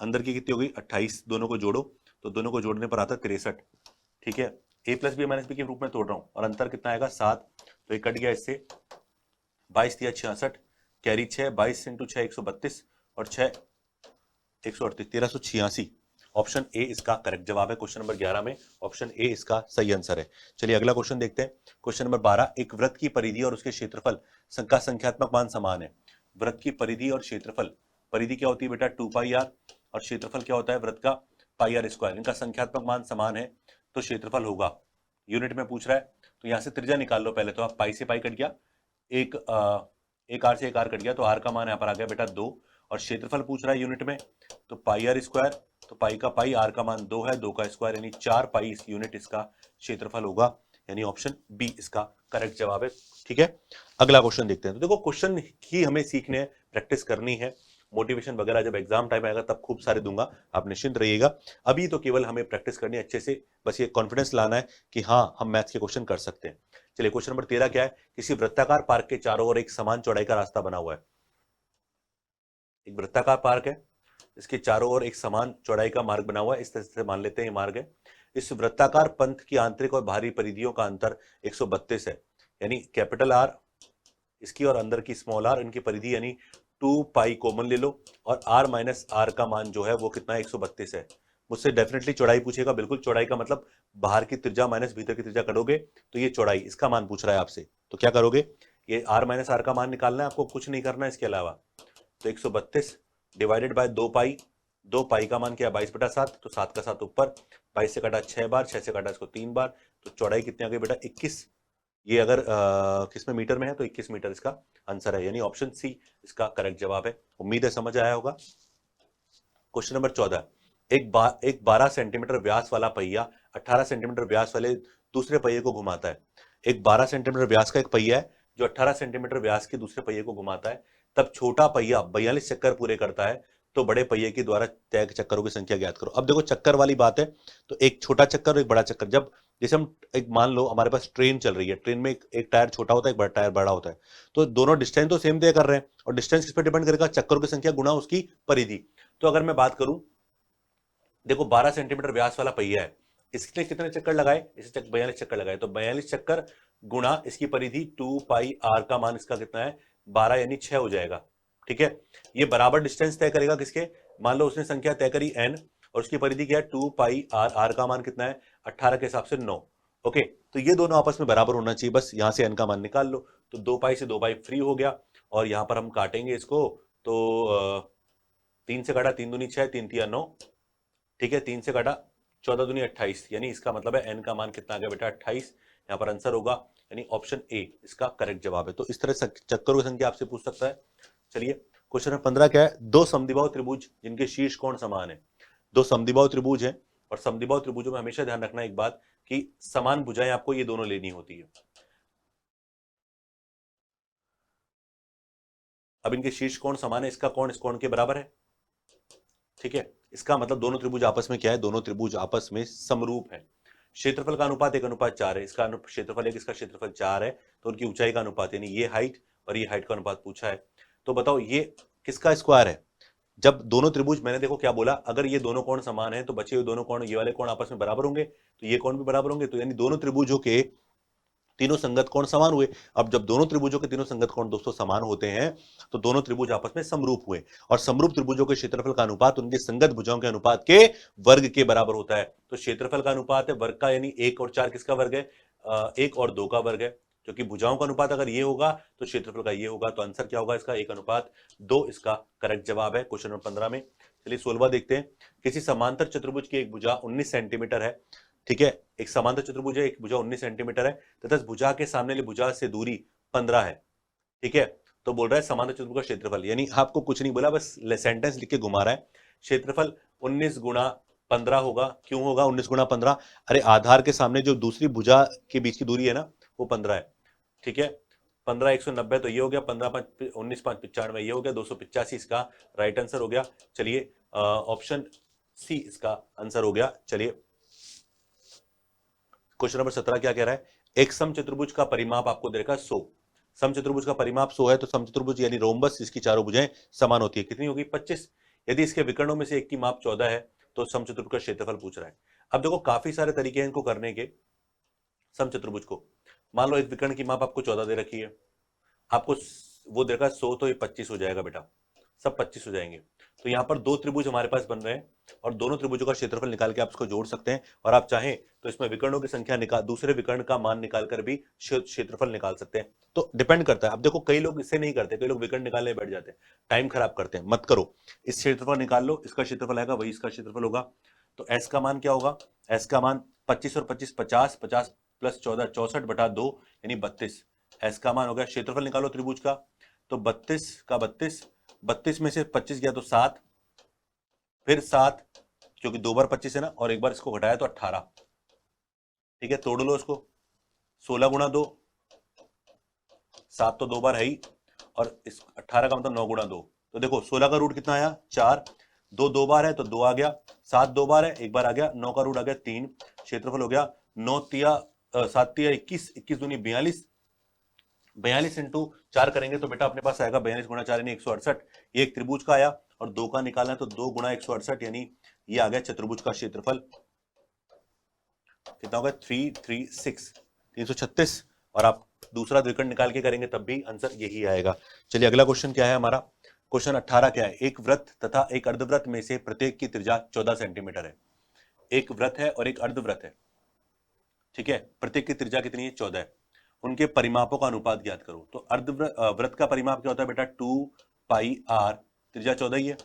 अंदर की कितनी हो गई 28, दोनों को जोड़ो, तो दोनों को जोड़ने पर आता है 63। ठीक है, ए प्लस बी माइनस बी के रूप में तोड़ रहा हूं, और अंतर कितना आएगा 7, तो ये कट गया इससे, 22 दिया 66, कैरी 6, 22 इंटू 6 132, और 6 138, 1386। ऑप्शन ए इसका करेक्ट जवाब है क्वेश्चन नंबर 11 में। ऑप्शन ए इसका सही आंसर है। चलिए अगला क्वेश्चन देखते हैं। क्वेश्चन नंबर 12, एक वृत्त की परिधि और उसके क्षेत्रफल का संख्यात्मक मान समान है। वृत्त की परिधि और क्षेत्रफल, परिधि क्या होती है बेटा 2 पाई आर, और क्षेत्रफल क्या होता है वृत्त का, पाई आर स्क्वायर। इनका संख्यात्मक मान समान है, तो क्षेत्रफल होगा, यूनिट में पूछ रहा है। तो यहां से त्रिज्या निकाल लो पहले, तो आप पाई से पाई कट गया, एक आर से एक आर कट गया, तो आर का मान यहाँ पर आ गया बेटा 2, और क्षेत्रफल पूछ रहा है यूनिट में, तो पाई आर स्क्वायर, तो पाई का पाई, आर का मान 2 है, 2 का स्क्वायर यानी 4 पाई इस यूनिट इसका क्षेत्रफल होगा, यानी ऑप्शन बी इसका करेक्ट जवाब है। ठीक है, अगला क्वेश्चन देखते हैं। तो देखो क्वेश्चन ही हमें सीखने हैं, प्रैक्टिस करनी है, मोटिवेशन वगैरह जब एग्जाम टाइम आएगा तब खूब सारे दूंगा, आप निश्चिंत रहिएगा। अभी तो केवल हमें प्रैक्टिस करनी है अच्छे से, बस ये कॉन्फिडेंस लाना है कि हाँ हम मैथ्स के क्वेश्चन कर सकते हैं। चलिए क्वेश्चन नंबर 13 क्या है, किसी वृत्ताकार पार्क के चारों ओर एक समान चौड़ाई का रास्ता बना हुआ है। एक वृत्ताकार पार्क है, इसके चारों ओर एक समान चौड़ाई का मार्ग बना हुआ है, इस तरह से मान लेते हैं ये मार्ग है। इस वृत्ताकार पंथ की आंतरिक और बाहरी परिधियों का अंतर 132 है, यानी कैपिटल आर इसकी और अंदर की स्मॉल आर, इनकी परिधि यानी 2 पाई कॉमन ले लो, और आर माइनस आर का मान जो है वो कितना है 132 है। मुझसे डेफिनेटली चौड़ाई पूछेगा, बिल्कुल चौड़ाई का मतलब बाहर की त्रिज्या माइनस भीतर की त्रिज्या करोगे तो ये चौड़ाई, इसका मान पूछ रहा है आपसे, तो क्या करोगे, ये आर माइनस आर का मान निकालना है आपको, कुछ नहीं करना है इसके अलावा। तो 132 डिवाइडेड बाय 2 पाई, 2 पाई का मान क्या 22/7, तो 7 का 7 ऊपर, 22 से कटा 6 बार, 6 से कटा इसको 3 बार, तो चौड़ाई कितनी आ गई बेटा 21। ये अगर किस में मीटर में है तो 21 मीटर इसका आंसर है, यानी ऑप्शन सी इसका करेक्ट जवाब है। उम्मीद है समझ आया होगा। क्वेश्चन नंबर 14, एक 12 सेंटीमीटर व्यास वाला पहिया 18 सेंटीमीटर व्यास वाले दूसरे पहिए को घुमाता है। एक 12 सेंटीमीटर व्यास का एक पहिया है जो 18 सेंटीमीटर व्यास के दूसरे पहिए को घुमाता है, तब छोटा पहिया 42 चक्कर पूरे करता है तो बड़े पहिए के द्वारा तय चक्करों की संख्या ज्ञात करो। अब देखो चक्कर वाली बात है, तो एक छोटा चक्कर और एक बड़ा चक्कर, जब जैसे हम एक मान लो हमारे पास ट्रेन चल रही है, ट्रेन में एक टायर छोटा होता है, एक बड़ा टायर बड़ा होता है, तो दोनों डिस्टेंस तो सेम तय कर रहे हैं, और डिस्टेंस किस पर डिपेंड करेगा, चक्करों की संख्या गुना उसकी परिधि। तो अगर मैं बात करूं, देखो 12 सेंटीमीटर व्यास वाला पहिया है, इसने कितने चक्कर लगाए, इसे 42 चक्कर लगाए, तो 42 चक्कर गुणा इसकी परिधि 2 पाई आर का मान इसका कितना है 12, यानी 6 हो जाएगा। ठीक है, ये बराबर डिस्टेंस तय करेगा किसके, मान लो उसने संख्या तय करी n और उसकी परिधि क्या है 2 पाई आर, आर का मान कितना है 18 के हिसाब से 9। ओके, तो ये दोनों आपस में बराबर होना चाहिए, बस यहां से n का मान निकाल लो, तो 2 पाई से 2 पाई फ्री हो गया, और यहां पर हम काटेंगे इसको, तो 3 से काटा 3 दूनी 6, 3 तिया 9, ठीक है, 3 से काटा 14 दूनी 28, यानी इसका मतलब है n का मान कितना आ गया बेटा 28, यहाँ पर आंसर होगा यानी ऑप्शन ए इसका करेक्ट जवाब है। तो इस तरह से चक्करों की संख्या आपसे पूछ सकता है। चलिए क्वेश्चन नंबर 15 क्या है, दो समद्विबाहु त्रिभुज जिनके शीर्ष कोण समान है, दो समद्विबाहु त्रिभुज है, और समद्विबाहु त्रिभुजों में हमेशा ध्यान रखना एक बात कि समान भुजाएं आपको ये दोनों लेनी होती है। अब इनके शीर्ष कोण समान है, इसका कोण इस कोण के बराबर है, ठीक है, इसका मतलब दोनों त्रिभुज आपस में क्या है, दोनों त्रिभुज आपस में समरूप है। क्षेत्रफल का अनुपात 1:4 है, इसका क्षेत्रफल 1, इसका क्षेत्रफल 4 है, तो उनकी ऊंचाई का अनुपात यानी ये हाइट और ये हाइट का अनुपात पूछा है। तो बताओ ये किसका स्क्वायर है, जब दोनों त्रिभुज, मैंने देखो क्या बोला, अगर ये दोनों कोण समान है तो बचे हुए दोनों कोण, ये वाले कोण आपस में बराबर होंगे, तो ये कोण भी बराबर होंगे, तो यानी दोनों त्रिभुजों के तीनों संगत कोण समान हुए। अब जब दोनों त्रिभुजों के तीनों संगत कोण दोस्तों समान होते हैं, तो दोनों त्रिभुज आपस में समरूप हुए, और समरूप त्रिभुजों के क्षेत्रफल का अनुपात उनके संगत भुजाओं के अनुपात के वर्ग के बराबर होता है। तो क्षेत्रफल का अनुपात है वर्ग का, यानी 1 और 4 किसका वर्ग है, 1 और 2 का वर्ग है, क्योंकि भुजाओं का अनुपात अगर ये होगा तो क्षेत्रफल का ये होगा, तो आंसर क्या होगा इसका 1:2 इसका करेक्ट जवाब है क्वेश्चन नंबर 15 में। चलिए 16वां देखते हैं, किसी समांतर चतुर्भुज की एक भुजा 19 सेंटीमीटर है, ठीक है, एक समांतर चतुर्भुज है, एक भुजा 19 सेंटीमीटर है, तथा इस भुजा के सामने वाली भुजा से दूरी 15 है, ठीक है, तो बोल रहा है समांतर चतुर्भुज का क्षेत्रफल, यानी आपको कुछ नहीं बोला, बस सेंटेंस लिख के घुमा रहा है। क्षेत्रफल 19 गुणा 15 होगा, क्यों होगा 19 गुणा 15, अरे आधार के सामने जो दूसरी भुजा के बीच की दूरी है ना वो 15 है, ठीक है, 15 190, तो ये हो गया 15 5 19 5 95, ये हो गया 285 इसका राइट आंसर हो गया। चलिए ऑप्शन सी इसका आंसर हो गया। चलिए क्वेश्चन नंबर 17 क्या कह रहा है, एक समचतुर्भुज का परिमाप आपको दे रखा है 100, समचतुर्भुज का परिमाप 100 है, तो समचतुर्भुज यानी रोम्बस जिसकी चारों भुजाएं समान होती है कितनी होगी 25, यदि इसके विकर्णों में से एक की माप 14 है तो समचतुर्भुज का क्षेत्रफल पूछ रहा है। अब देखो काफी सारे तरीके हैं इनको करने के, समचतुर्भुज को, मान लो एक विकर्ण की माप आपको 14 दे रखी है, आपको वो दे रखा है 100, तो ये 25 हो जाएगा बेटा, सब 25 हो जाएंगे। तो यहाँ पर दो त्रिभुज हमारे पास बन रहे हैं, और दोनों त्रिभुजों का क्षेत्रफल निकाल के आप इसको जोड़ सकते हैं, और आप चाहें तो इसमें विकर्णों की संख्या निकाल, दूसरे विकर्ण का मान निकालकर भी क्षेत्रफल निकाल सकते हैं। तो डिपेंड करता है, अब देखो कई लोग इससे नहीं करते, कई लोग विकर्ण निकालने बैठ जाते हैं, टाइम खराब करते हैं, मत करो, इस क्षेत्रफल निकाल लो, इसका क्षेत्रफल आएगा वही इसका क्षेत्रफल होगा। तो एस का मान क्या होगा, एस का मान 25 और 25 50, 50 प्लस 14 64/2 यानी 32, एस का मान हो गया। क्षेत्रफल निकालो त्रिभुज का, तो 32 का 32, 32 में से 25 गया तो 7, फिर 7 क्योंकि 2 बार 25 है ना, और एक बार इसको घटाया तो 18, ठीक है, तोड़ लो इसको, 16 गुणा 2, 7 तो 2 बार है ही, और इस 18 का मतलब 9 गुणा 2, तो देखो 16 का रूट कितना आया 4, 2 बार है तो 2 आ गया, 7 2 बार है 1 बार आ गया, 9 का रूट आ गया 3, क्षेत्रफल हो गया 9 तिया 7 तिया 21, 21 दूनी 42, 42 इंटू 4 करेंगे तो बेटा अपने पास आएगा 42 गुणा 4 यानी 168, ये एक त्रिभुज का आया, और 2 का निकालना है तो 2 गुणा 168 यानी ये आ गया चतुर्भुज का क्षेत्रफल, कितना होगा 336, 336, और आप दूसरा द्विकर्ण निकाल के करेंगे तब भी आंसर यही आएगा। चलिए अगला क्वेश्चन क्या है हमारा, क्वेश्चन 18 क्या है, एक वृत्त तथा एक अर्धवृत्त में से प्रत्येक की त्रिज्या 14 सेंटीमीटर है, एक वृत्त है और एक अर्धवृत्त है, ठीक है, प्रत्येक की त्रिज्या कितनी है 14 है, उनके परिमापों का अनुपात ज्ञात करो। तो अर्धवृत्त का परिमाप क्या होता है बेटा 2 पाई आर, त्रिज्या 14 ही है,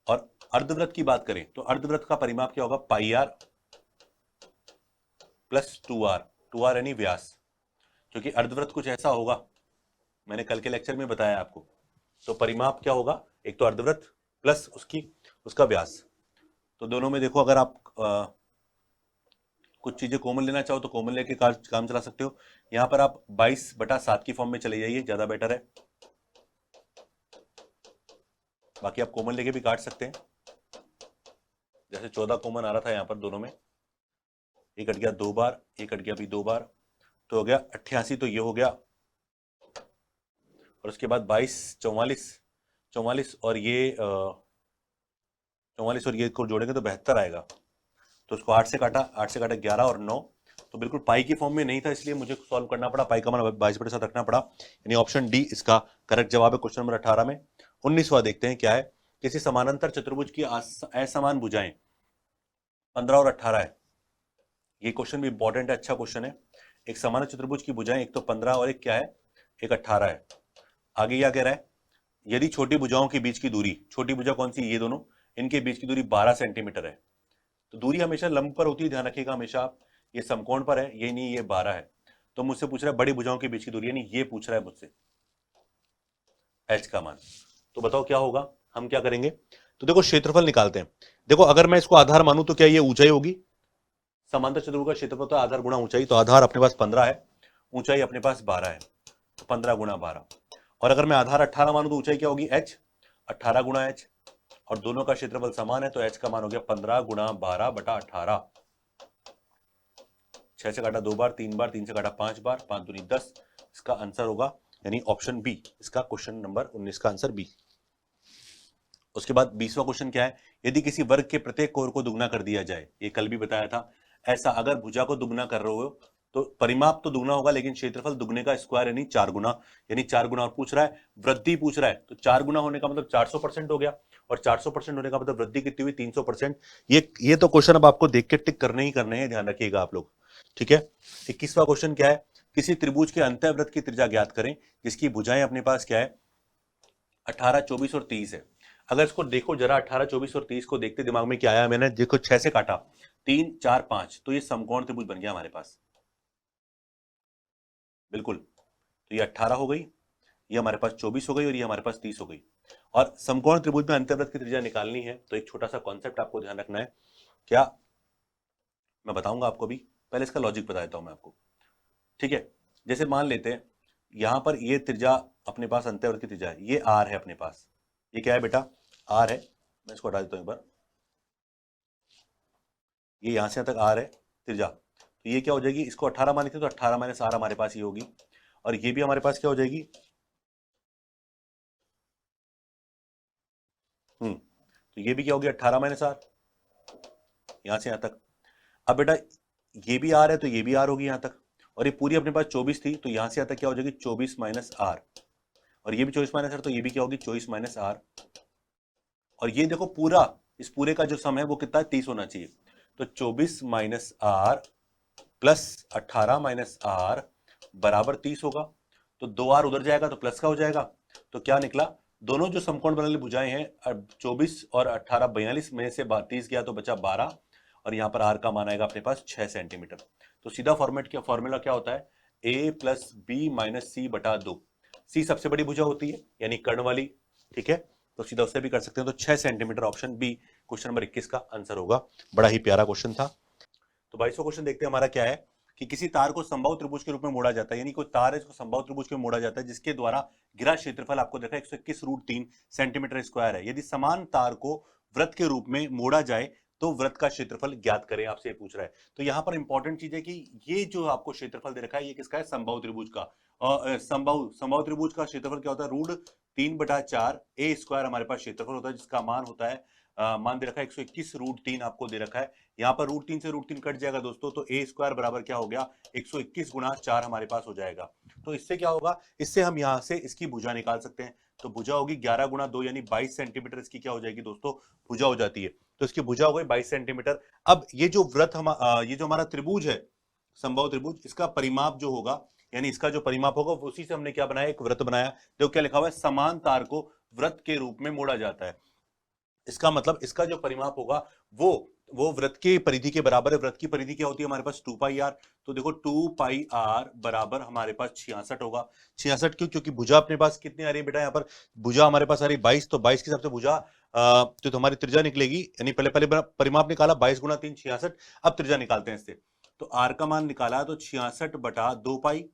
और अर्धवृत्त की बात करें तो अर्धवृत्त का परिमाप क्या होगा पाई आर प्लस 2r, 2r यानी व्यास, क्योंकि अर्धवृत्त कुछ ऐसा होगा, मैंने कल के लेक्चर में बताया आपको, तो परिमाप क्या होगा, एक तो अर्धवृत्त प्लस उसका व्यास, तो दोनों में देखो अगर आप कुछ चीजें कॉमन लेना चाहो तो कॉमन लेके काम चला सकते हो, यहां पर आप 22/7 की फॉर्म में चले जाइए, ज्यादा बेटर है, बाकी आप कॉमन लेके भी काट सकते हैं, जैसे 14 कॉमन आ रहा था यहाँ पर दोनों में, ये कट गया 2 बार, ये कट गया भी 2 बार, तो हो गया 88, तो ये हो गया, और उसके बाद 22 44 44 और ये 44 और ये को जोड़ेंगे तो 72 आएगा। तो उसको 8 से काटा, 8 से काटा 11 और 9, तो बिल्कुल पाई की फॉर्म में नहीं था, इसलिए मुझे सॉल्व करना पड़ा, पाई का मान 22/7 रखना पड़ा, यानी ऑप्शन डी इसका करेक्ट जवाब है क्वेश्चन नंबर 18 में। 19वां देखते हैं क्या है। किसी समानांतर चतुर्भुज की असमान भुजाएं 15 और 18 है। ये क्वेश्चन भी इंपॉर्टेंट है, अच्छा क्वेश्चन है। एक समानांतर चतुर्भुज की भुजाएं एक तो 15 और एक क्या है, एक 18 है। आगे क्या कह रहा है, यदि छोटी भुजाओं के बीच की दूरी, छोटी भुजा कौन सी, ये दोनों, इनके बीच की दूरी 12 सेंटीमीटर है। तो दूरी हमेशा लंब पर होती है, ध्यान रखिएगा हमेशा आप, ये समकोण पर है, ये नहीं, ये 12 है। तो मुझसे पूछ रहा है बड़ी भुजाओं के बीच की दूरी, यानी ये पूछ रहा है मुझसे h का मान। तो बताओ क्या होगा, हम क्या करेंगे, तो देखो क्षेत्रफल निकालते हैं। देखो अगर मैं इसको आधार मानूं तो क्या ये ऊंचाई होगी, समांतर चतुर्भुज का क्षेत्रफल तो आधार गुणा ऊंचाई, तो आधार अपने पास 15 है, ऊंचाई अपने पास 12 है, तो 15 गुणा 12। और अगर मैं आधार 18 मानूं तो ऊंचाई क्या होगी h, 18 गुणा h, और दोनों का क्षेत्रफल समान है, तो h का मान हो गया 15 गुणा 12/18। 6 से काटा 2 बार, 3 बार, 3 से काटा 5 बार, 5 दूनी 10, इसका आंसर होगा यानी ऑप्शन बी, इसका क्वेश्चन नंबर 19 का आंसर बी। उसके बाद 20वां क्वेश्चन क्या है, यदि किसी वर्ग के प्रत्येक कोण को दुगना कर दिया जाए, ये कल भी बताया था, ऐसा अगर भुजा को दुगना कर रहे हो तो परिमाप तो दुगना होगा, लेकिन क्षेत्रफल दुगने का स्क्वायर यानी 4 गुना, यानी 4 गुना। और पूछ रहा है वृद्धि पूछ रहा है, तो 4 गुना होने का मतलब 400% हो गया, और 400% होने का मतलब वृद्धि कितनी हुई, 300%। ये तो क्वेश्चन अब आपको देख के टिक करने ही करने हैं, ध्यान रखिएगा आप लोग, ठीक है। 21वां क्वेश्चन क्या है, किसी त्रिभुज के अंतःवृत्त की त्रिज्या ज्ञात करें जिसकी भुजाएं अपने पास क्या है, 18 24 और 30 है। अगर इसको देखो जरा, 18 24 और 30 को देखते दिमाग में क्या आया, मैंने देखो 6 से काटा, 3 4 5, तो ये समकोण त्रिभुज बन गया हमारे पास, बिल्कुल। तो ये 18 हो गई, ये हमारे पास 24 हो गई, और ये हमारे पास 30 हो गई। और समकोण त्रिभुज में अंतःवृत्त की त्रिज्या निकालनी है, तो एक छोटा सा कॉन्सेप्ट आपको ध्यान रखना है, क्या मैं बताऊंगा आपको भी, पहले इसका लॉजिक बता देता हूं मैं आपको, ठीक है। जैसे मान लेते हैं यहां पर ये त्रिज्या अपने पास अंतःवृत्त की त्रिज्या है, ये आर है अपने पास, ये क्या है बेटा, आर है। मैं इसको हटा देता हूं एक बार, ये यहां से यहां तक आर है त्रिज्या, तो ये क्या हो जाएगी, इसको 18 मानी थी तो 18 माइनस आर हमारे पास ये होगी, और ये भी हमारे पास क्या हो जाएगी, तो ये भी क्या होगी 18 माइनस आर, यहां से यहां तक। अब बेटा ये भी आर है तो ये भी आर होगी यहां तक, और ये पूरी अपने पास 24 थी, तो यहां से यहां तक क्या हो जाएगी 24 माइनस आर, और ये भी 24 माइनस आर, तो ये भी क्या होगी 24 माइनस आर। और ये देखो पूरा, इस पूरे का जो सम है वो कितना है, 30 होना चाहिए। तो 24 minus R plus 18 minus R बराबर 30 होगा, तो 2 आर उधर जाएगा तो प्लस का हो जाएगा। तो क्या निकला, दोनों जो समकोण बनाने भुजाएं हैं, 24 और 18 42 में से 30 गया तो बचा 12, और यहाँ पर आर का मान आएगा अपने पास 6 सेंटीमीटर। तो सीधा फॉर्मूला क्या होता है, a प्लस बी माइनस सी बटा 2, सी सबसे बड़ी भुजा होती है यानी कर्ण वाली, ठीक है, तो सीधा उससे भी कर सकते हैं। तो 6 centimetre option B question number 21 का आंसर होगा। बड़ा ही प्यारा क्वेश्चन था। तो 22वां क्वेश्चन देखते हैं हमारा क्या है, कि किसी तार को समबाहु त्रिभुज के रूप में मोड़ा जाता है, यानी कोई तार है इसको समबाहु त्रिभुज के मोड़ा जाता है, जिसके द्वारा घिरा क्षेत्रफल आपको देखा 121√3 सेंटीमीटर स्क्वायर है। यदि समान तार को वृत्त के रूप में मोड़ा जाए तो वृत्त का क्षेत्रफल ज्ञात करें, आपसे पूछ रहा है। तो यहाँ पर इंपॉर्टेंट चीज है कि ये जो आपको क्षेत्रफल दे रखा है ये किसका है, समबाहु त्रिभुज का। और समबाहु त्रिभुज का क्षेत्रफल क्या होता है, √3/4 ए स्क्वायर हमारे पास क्षेत्रफल होता है, जिसका मान होता है मान दे रखा है 121√3 आपको दे रखा है। यहाँ पर √3 से √3 कट जाएगा दोस्तों, तो ए स्क्वायर बराबर क्या हो गया, 121 गुणा 4 हमारे पास हो जाएगा। तो इससे क्या होगा, इससे हम यहाँ से इसकी भुजा निकाल सकते हैं। तो भुजा होगी 11 गुणा 2 यानी 22 सेंटीमीटर इसकी क्या हो जाएगी दोस्तों, भुजा हो जाती है। तो इसकी भुजा हो गई 22 सेंटीमीटर। अब ये जो ये जो हमारा त्रिभुज है समबाहु त्रिभुज, इसका परिमाप जो होगा, यानी इसका जो परिमाप होगा उसी से हमने क्या बनाया, एक वृत्त बनाया। देखो क्या लिखा हुआ है, समान तार को वृत्त के रूप में मोड़ा जाता है। इसका मतलब इसका जो परिमाप होगा वो वृत्त की परिधि के बराबर है। वृत्त की परिधि क्या होती है हमारे पास 2πr, तो देखो 2πr बराबर हमारे पास 66 होगा। 66 क्यों, क्योंकि भुजा अपने पास कितनी आ रही है बेटा, यहाँ पर भुजा हमारे पास आ रही है 22, तो 22 के हिसाब से भुजा तो हमारी त्रिज्या निकलेगी, यानी पहले पहले परिमाप निकाला 22 गुणा 3 66। अब त्रिज्या निकालते हैं इससे, तो आर का मान निकाला तो 66/2π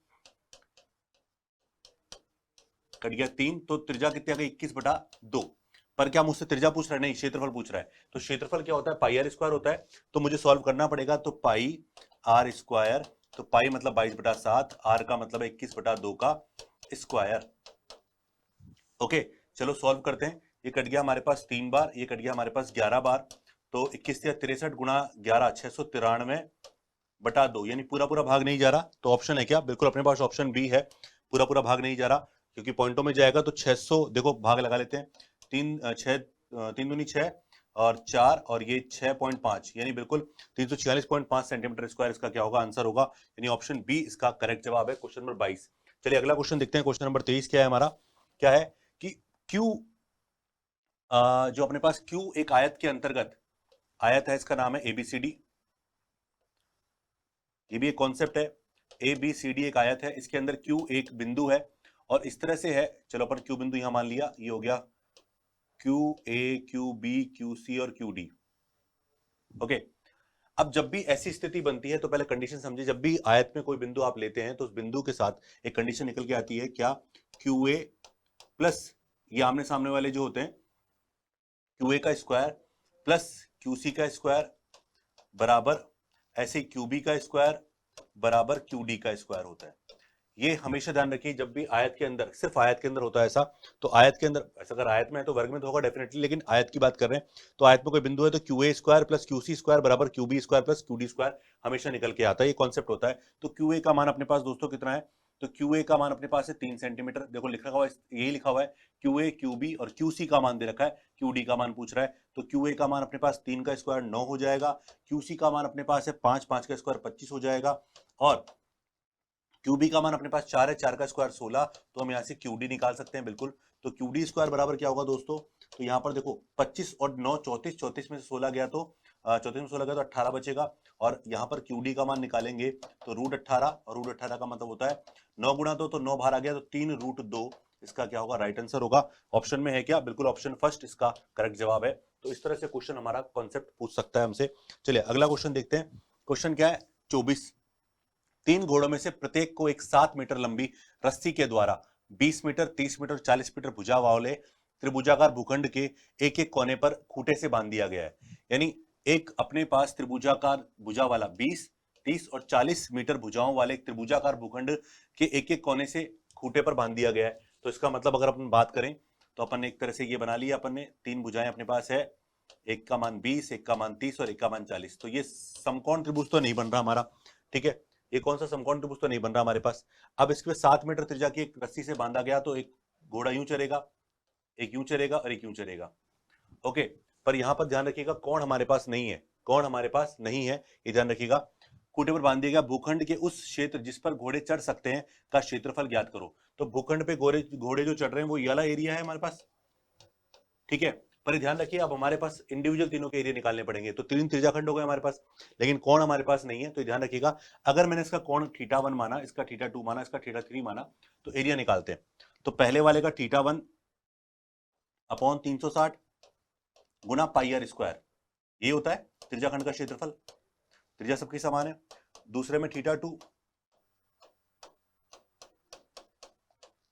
कट गया 3, तो त्रिज्या कितनी आ गई 21/2। पर क्या मुझसे त्रिज्या पूछ रहा है? नहीं, क्षेत्रफल पूछ रहा है। तो क्षेत्रफल क्या होता है? पाई आर स्क्वायर होता है। तो मुझे सॉल्व करना पड़ेगा। तो पाई आर स्क्वायर, तो पाई मतलब 22/7, आर का मतलब 21/2 का स्क्वायर। ओके, चलो सॉल्व करते हैं। ये कट गया हमारे पास 3 बार, ये कट गया हमारे पास 11 बार। तो 21 या 63 गुणा 11, 693/2, यानी पूरा पूरा भाग नहीं जा रहा। तो ऑप्शन है क्या? बिल्कुल अपने पास ऑप्शन बी है, पूरा पूरा भाग नहीं जा रहा, क्योंकि पॉइंटों में जाएगा तो 600। देखो भाग लगा लेते हैं। 3 दूनी 6 और 4 और ये 6.5, यानी बिल्कुल 346.5 सेंटीमीटर स्क्वायर इसका क्या होगा? आंसर होगा। यानी ऑप्शन बी इसका करेक्ट जवाब है, क्वेश्चन नंबर 22। चलिए अगला क्वेश्चन देखते हैं। क्वेश्चन नंबर 23 क्या है हमारा? क्या है कि क्यू, जो अपने पास क्यू एक आयत के अंतर्गत, आयत है इसका नाम है एबीसीडी। ये भी एक कॉन्सेप्ट है। एबीसीडी एक आयत है, इसके अंदर क्यू एक बिंदु है और इस तरह से है। चलो अपन क्यू बिंदु यहां मान लिया, ये हो गया Q A, Q B, Q C और क्यू डी। ओके, अब जब भी ऐसी स्थिति बनती है तो पहले कंडीशन समझिए। जब भी आयत में कोई बिंदु आप लेते हैं तो उस बिंदु के साथ एक कंडीशन निकल के आती है, क्या? क्यू ए प्लस, ये आमने सामने वाले जो होते हैं, क्यू ए का स्क्वायर प्लस क्यू सी का स्क्वायर बराबर ऐसे क्यू बी का स्क्वायर बराबर क्यू डी का स्क्वायर होता है। ये हमेशा ध्यान रखिए, जब भी आयत के अंदर, सिर्फ आयत के अंदर होता है ऐसा। तो आयत के अंदर ऐसा, अगर आयत में है तो वर्ग में तो होगा डेफिनेटली, लेकिन आयत की बात कर रहे हैं तो आयत में कोई बिंदु है तो q a square plus q c square बराबर q b square plus q d square हमेशा निकल के आता है। ये कॉन्सेप्ट होता है। तो क्यू ए का मान अपने पास दोस्तों कितना है? तो क्यू ए का मान अपने पास है 3 सेंटीमीटर। देखो लिखा हुआ है, यही लिखा हुआ है, क्यू ए, क्यू बी और क्यू सी का मान दे रखा है, क्यू डी का मान पूछ रहा है। तो क्यू ए का मान अपने पास 3 का स्क्वायर 9 हो जाएगा, क्यू सी का मान अपने पास है 5, 5 का स्क्वायर 25 हो जाएगा, और क्यूबी का मान अपने पास 4 है, 4 का स्क्वायर 16। तो हम यहाँ से क्यूडी निकाल सकते हैं बिल्कुल। तो क्यूडी स्क्वायर बराबर क्या होगा दोस्तों? तो यहाँ पर देखो 25 और 9 34, 34 में से 16 गया तो 34 में 16 गया तो 18 बचेगा। और यहाँ पर क्यूडी का मान निकालेंगे तो √18, और √18 का मतलब होता है 9 गुणा 2, तो 9 बाहर आ गया तो 3√2। इसका क्या होगा? राइट आंसर होगा। ऑप्शन में है क्या? बिल्कुल ऑप्शन फर्स्ट इसका करेक्ट जवाब है। तो इस तरह से क्वेश्चन हमारा कॉन्सेप्ट पूछ सकता है हमसे। चलिए अगला क्वेश्चन देखते हैं। क्वेश्चन क्या है? 24। 3 घोड़ों में से प्रत्येक को एक 7 मीटर लंबी रस्सी के द्वारा 20 मीटर, 30 मीटर, 40 मीटर भुजा वाले त्रिभुजाकार भूखंड के एक एक कोने पर खूंटे से बांध दिया गया है। यानी एक अपने पास त्रिभुजाकार भुजा वाला 20, 30 और 40 मीटर भुजाओं वाले एक त्रिभुजाकार भूखंड के एक एक कोने से खूंटे पर बांध दिया गया है। तो इसका मतलब अगर अपन बात करें तो अपन ने एक तरह से ये बना लिया, अपन ने 3 भुजाएं अपने पास है, एक का मान 20, एक का मान 30 और एक का मान 40। तो ये समकोण त्रिभुज तो नहीं बन रहा हमारा, ठीक है। ये कौन सा समकोण त्रिभुज तो नहीं बन रहा हमारे पास। अब इसके 7 मीटर त्रिज्या की एक रस्सी से बांधा गया तो एक घोड़ा यूं चलेगा, एक यूं चलेगा और एक यूं चलेगा। ओके, पर यहां पर ध्यान रखिएगा कोण हमारे पास नहीं है, कोण हमारे पास नहीं है, ये ध्यान रखिएगा। खूंटे पर बांध दिया गया भूखंड के उस क्षेत्र जिस पर घोड़े चढ़ सकते हैं का क्षेत्रफल ज्ञात करो। तो भूखंड पे घोड़े घोड़े जो चढ़ रहे हैं वो ये वाला एरिया है हमारे पास, ठीक है। पर ध्यान रखिए अब हमारे पास इंडिविजुअल तीनों के एरिया निकालने पड़ेंगे। तो 3 त्रिज्याखंड हो गए हमारे पास, लेकिन कोण हमारे पास नहीं है। तो ध्यान रखिएगा, अगर मैंने इसका कोण θ1 माना, इसका θ2 माना, इसका θ3 माना, तो एरिया निकालते हैं। तो पहले वाले का θ1 अपॉन 360 गुना पाई आर स्क्वायर, ये होता है त्रिज्याखंड का क्षेत्रफल। त्रिज्या सबकी समान है। दूसरे में θ2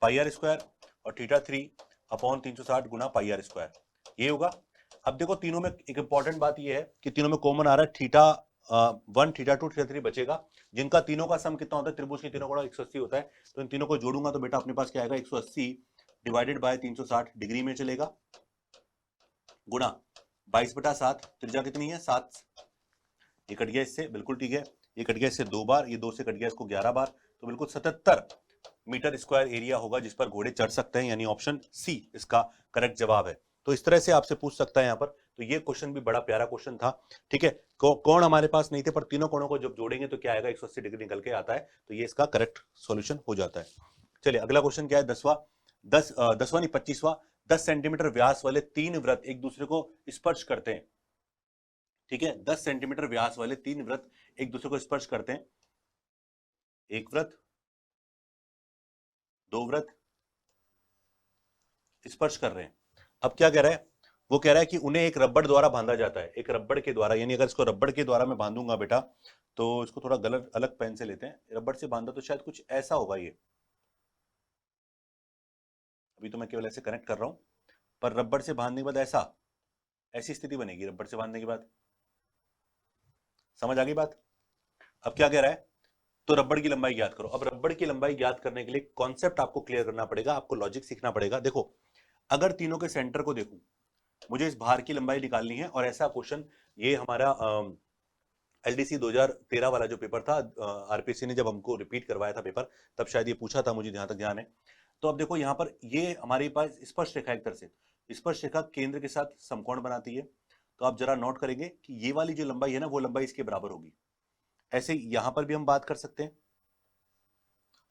पाई आर स्क्वायर और θ3 अपॉन 360 गुना पाई आर स्क्वायर, ये होगा। अब देखो तीनों में एक इंपॉर्टेंट बात ये है कि तीनों में कॉमन आ रहा है θ1, θ2, θ3 बचेगा, जिनका तीनों का सम कितना होता है? त्रिभुज के तीनों का 180 होता है। तो इन तीनों को जोड़ूंगा तो बेटा अपने पास क्या आएगा? 180 डिवाइडेड बाय 360 डिग्री में चलेगा, गुणा 22/7, त्रिज्या कितनी है? 7। ये कट गया इससे, बिल्कुल ठीक है। ये कट गया इससे 2 बार, ये 2 से कट गया इसको 11 बार, तो बिल्कुल 77 मीटर स्क्वायर एरिया होगा जिस पर घोड़े चढ़ सकते हैं, यानी ऑप्शन सी इसका करेक्ट जवाब है। तो इस तरह से आपसे पूछ सकता है यहाँ पर। तो ये क्वेश्चन भी बड़ा प्यारा क्वेश्चन था, ठीक है। कोण हमारे पास नहीं थे, पर तीनों कोणों को जब जोड़ेंगे तो क्या आएगा? 180 डिग्री निकल के आता है। तो ये इसका करेक्ट सॉल्यूशन हो जाता है। चलिए अगला क्वेश्चन क्या है? 10वां नहीं 25वां। 10 सेंटीमीटर व्यास वाले 3 वृत्त एक दूसरे को स्पर्श करते हैं, ठीक है। 10 सेंटीमीटर व्यास वाले 3 वृत्त एक दूसरे को स्पर्श करते हैं। एक वृत्त, 2 वृत्त स्पर्श कर रहे हैं। अब क्या कह रहा है? वो कह रहा है कि उन्हें एक रबड़ द्वारा बांधा जाता है, एक रबड़ के द्वारा। यानी अगर इसको रबड़ के द्वारा मैं बांधूंगा बेटा, तो इसको थोड़ा गलत अलग पेन से लेते हैं। रबड़ से बांधा तो शायद कुछ ऐसा होगा। ये अभी तो मैं केवल ऐसे कनेक्ट कर रहा हूं। पर रबड़ से बांधने के बाद ऐसी स्थिति बनेगी रबड़ से बांधने के बाद। समझ आ गई बात? अब क्या कह रहा है, तो रबड़ की लंबाई ज्ञात करो। अब रबड़ की लंबाई ज्ञात करने के लिए कॉन्सेप्ट आपको क्लियर करना पड़ेगा, आपको लॉजिक सीखना पड़ेगा। देखो, अगर तीनों के सेंटर को देखूं, मुझे इस भार की लंबाई निकालनी है, और ऐसा क्वेश्चन ये हमारा एलडीसी 2013 वाला जो पेपर था, आरपीसी ने जब हमको रिपीट करवाया था पेपर, तब शायद ये पूछा था, मुझे जहां तक ध्यान है। तो अब देखो यहाँ पर ये हमारे पास स्पर्श रेखा, एक तरह से स्पर्श रेखा केंद्र के साथ समकोण बनाती है। तो आप जरा नोट करेंगे कि ये वाली जो लंबाई है ना, वो लंबाई इसके बराबर होगी। ऐसे यहां पर भी हम बात कर सकते हैं,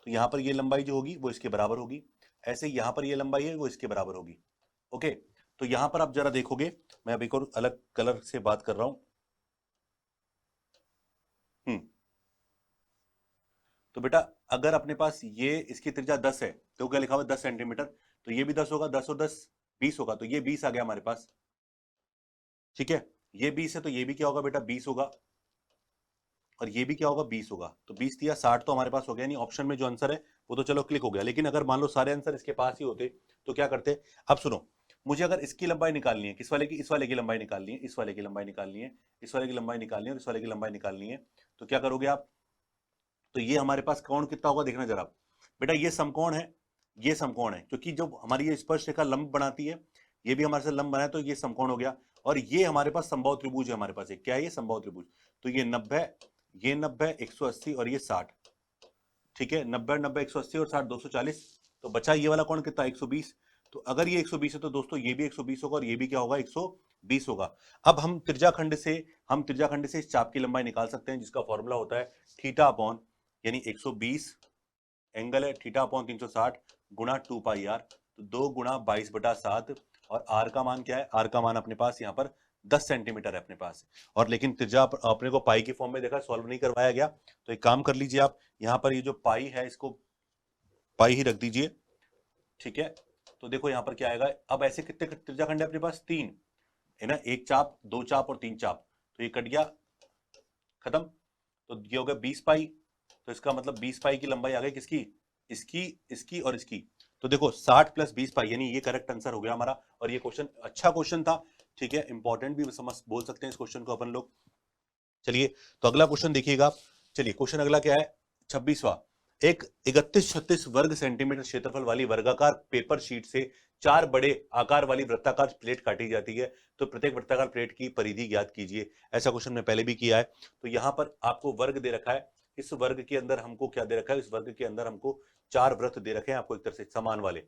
तो यहां पर ये लंबाई जो होगी वो इसके बराबर होगी। ऐसे यहां पर ये लंबाई है वो इसके बराबर होगी। ओके, तो यहां पर आप जरा देखोगे, मैं अब एक और अलग कलर से बात कर रहा हूं। तो बेटा, अगर अपने पास ये इसकी त्रिज्या 10 है, तो क्या लिखा हुआ 10 सेंटीमीटर, तो ये भी 10 होगा, 10 और 10 20 होगा, तो ये 20 आ गया हमारे पास। ठीक है, ये 20 है, तो ये भी क्या होगा बेटा, 20 होगा, और ये भी क्या होगा, 20 होगा। तो 20 दिया 60 तो हमारे पास हो गया। नहीं, ऑप्शन में जो आंसर है वो तो चलो क्लिक हो गया, लेकिन अगर मान लो सारे आंसर इसके पास ही होते तो क्या करते। अब सुनो, मुझे अगर इसकी लंबाई निकालनी है, किस वाले की, इस वाले की लंबाई निकालनी है, इस वाले की लंबाई निकालनी है, इस वाले की लंबाई निकालनी है, और इस वाले की लंबाई निकालनी है, तो क्या करोगे आप। तो ये हमारे पास कोण कितना होगा, देखना जरा बेटा, ये समकोण है, ये समकोण है, क्योंकि जो हमारी ये स्पर्श रेखा लंब बनाती है, ये भी हमारे से लंब बना है, तो ये समकोण हो गया। और ये हमारे पास समबाहु त्रिभुज है, हमारे पास एक क्या है, ये समबाहु त्रिभुज। तो ये 90, ये 90, 180 और ये 60। ठीक है, 90 90 180 और 60 240। तो बचा ये वाला कोण कितना, 120। तो अगर ये 120 है तो दोस्तों ये भी 120 होगा, और ये भी क्या होगा, 120 होगा। अब हम त्रिज्याखंड से इस चाप की लंबाई निकाल सकते हैं, जिसका फॉर्मूला होता है थीटा अपॉन, यानी 120 एंगल है, थीटा अपॉन 360 गुणा 2 पाई आर। तो 2 गुणा 22/7, और आर का मान क्या है, आर का मान अपने पास यहाँ पर 10 सेंटीमीटर है अपने पास। और लेकिन त्रिज्या अपने को पाई की फॉर्म में देखा, सॉल्व नहीं करवाया गया। तो एक काम कर लीजिए आप, यहाँ पर ये जो पाई है इसको पाई ही रख दीजिए। ठीक है, तो देखो यहाँ पर क्या आएगा। अब ऐसे कितने त्रिज्याखंड है अपने पास, 3 है ना, एक चाप, 2 चाप और 3 चाप, तो ये कट गया, खत्म। तो ये हो गया 20 पाई। तो इसका मतलब 20 पाई की लंबाई आ गई किसकी, इसकी, इसकी और इसकी। तो देखो 60 + 20 पाई, यानी ये करेक्ट आंसर हो गया हमारा। और ये क्वेश्चन अच्छा क्वेश्चन था, ठीक है, इंपॉर्टेंट भी समझ बोल सकते हैं इस क्वेश्चन को अपन लोग। चलिए, तो अगला क्वेश्चन देखिएगा। चलिए, क्वेश्चन अगला क्या है, 26वां। एक 3136 वर्ग सेंटीमीटर क्षेत्रफल वाली वर्गाकार पेपर शीट से 4 बड़े आकार वाली वृत्ताकार प्लेट काटी जाती है, तो प्रत्येक वृत्ताकार प्लेट की परिधि ज्ञात कीजिए। ऐसा क्वेश्चन मैं पहले भी किया है। तो यहाँ पर आपको वर्ग दे रखा है, इस वर्ग के अंदर हमको क्या दे रखा है, इस वर्ग के अंदर हमको 4 वृत्त दे रखे हैं आपको, एक तरह से समान वाले।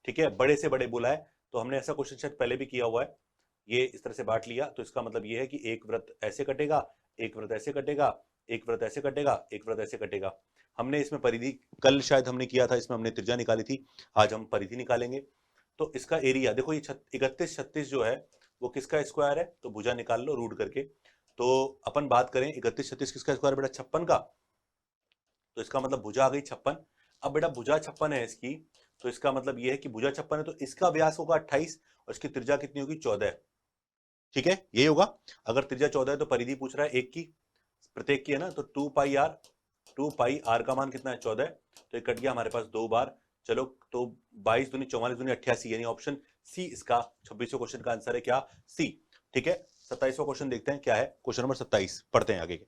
ठीक है, बड़े से बड़े बोला है, तो हमने ऐसा क्वेश्चन शायद पहले भी किया हुआ है। ये इस तरह से बांट लिया, तो इसका मतलब ये है कि एक वृत्त ऐसे कटेगा, एक वृत्त ऐसे कटेगा, एक वृत्त ऐसे कटेगा, एक वृत्त ऐसे कटेगा। हमने इसमें परिधि कल शायद हमने किया था, इसमें हमने त्रिज्या निकाली थी, आज हम परिधि निकालेंगे। तो इसका एरिया देखो, ये 3136 जो है वो किसका स्क्वायर है, तो भुजा निकाल लो रूट करके। तो अपन बात करें 3136 किसका स्क्वायर बेटा, 56 का। तो इसका मतलब भुजा आ गई 56। अब बेटा भुजा 56 है इसकी, तो इसका मतलब ये है कि भुजा 56 है, तो इसका व्यास होगा 28, और इसकी त्रिज्या कितनी होगी, 14। ठीक है, यही होगा। अगर त्रिज्या 14 है तो परिधि पूछ रहा है एक की, प्रत्येक की है ना, तो 2 पाई आर, 2 पाई आर का मान कितना है, 14। तो ये कट गया हमारे पास 2 बार। चलो, तो 22 दूनी 44 दूनी 88, यानी ऑप्शन सी इसका 26वें क्वेश्चन का आंसर है, क्या, सी। ठीक है, 27वां क्वेश्चन देखते हैं क्या है, क्वेश्चन नंबर 27 पढ़ते हैं आगे के।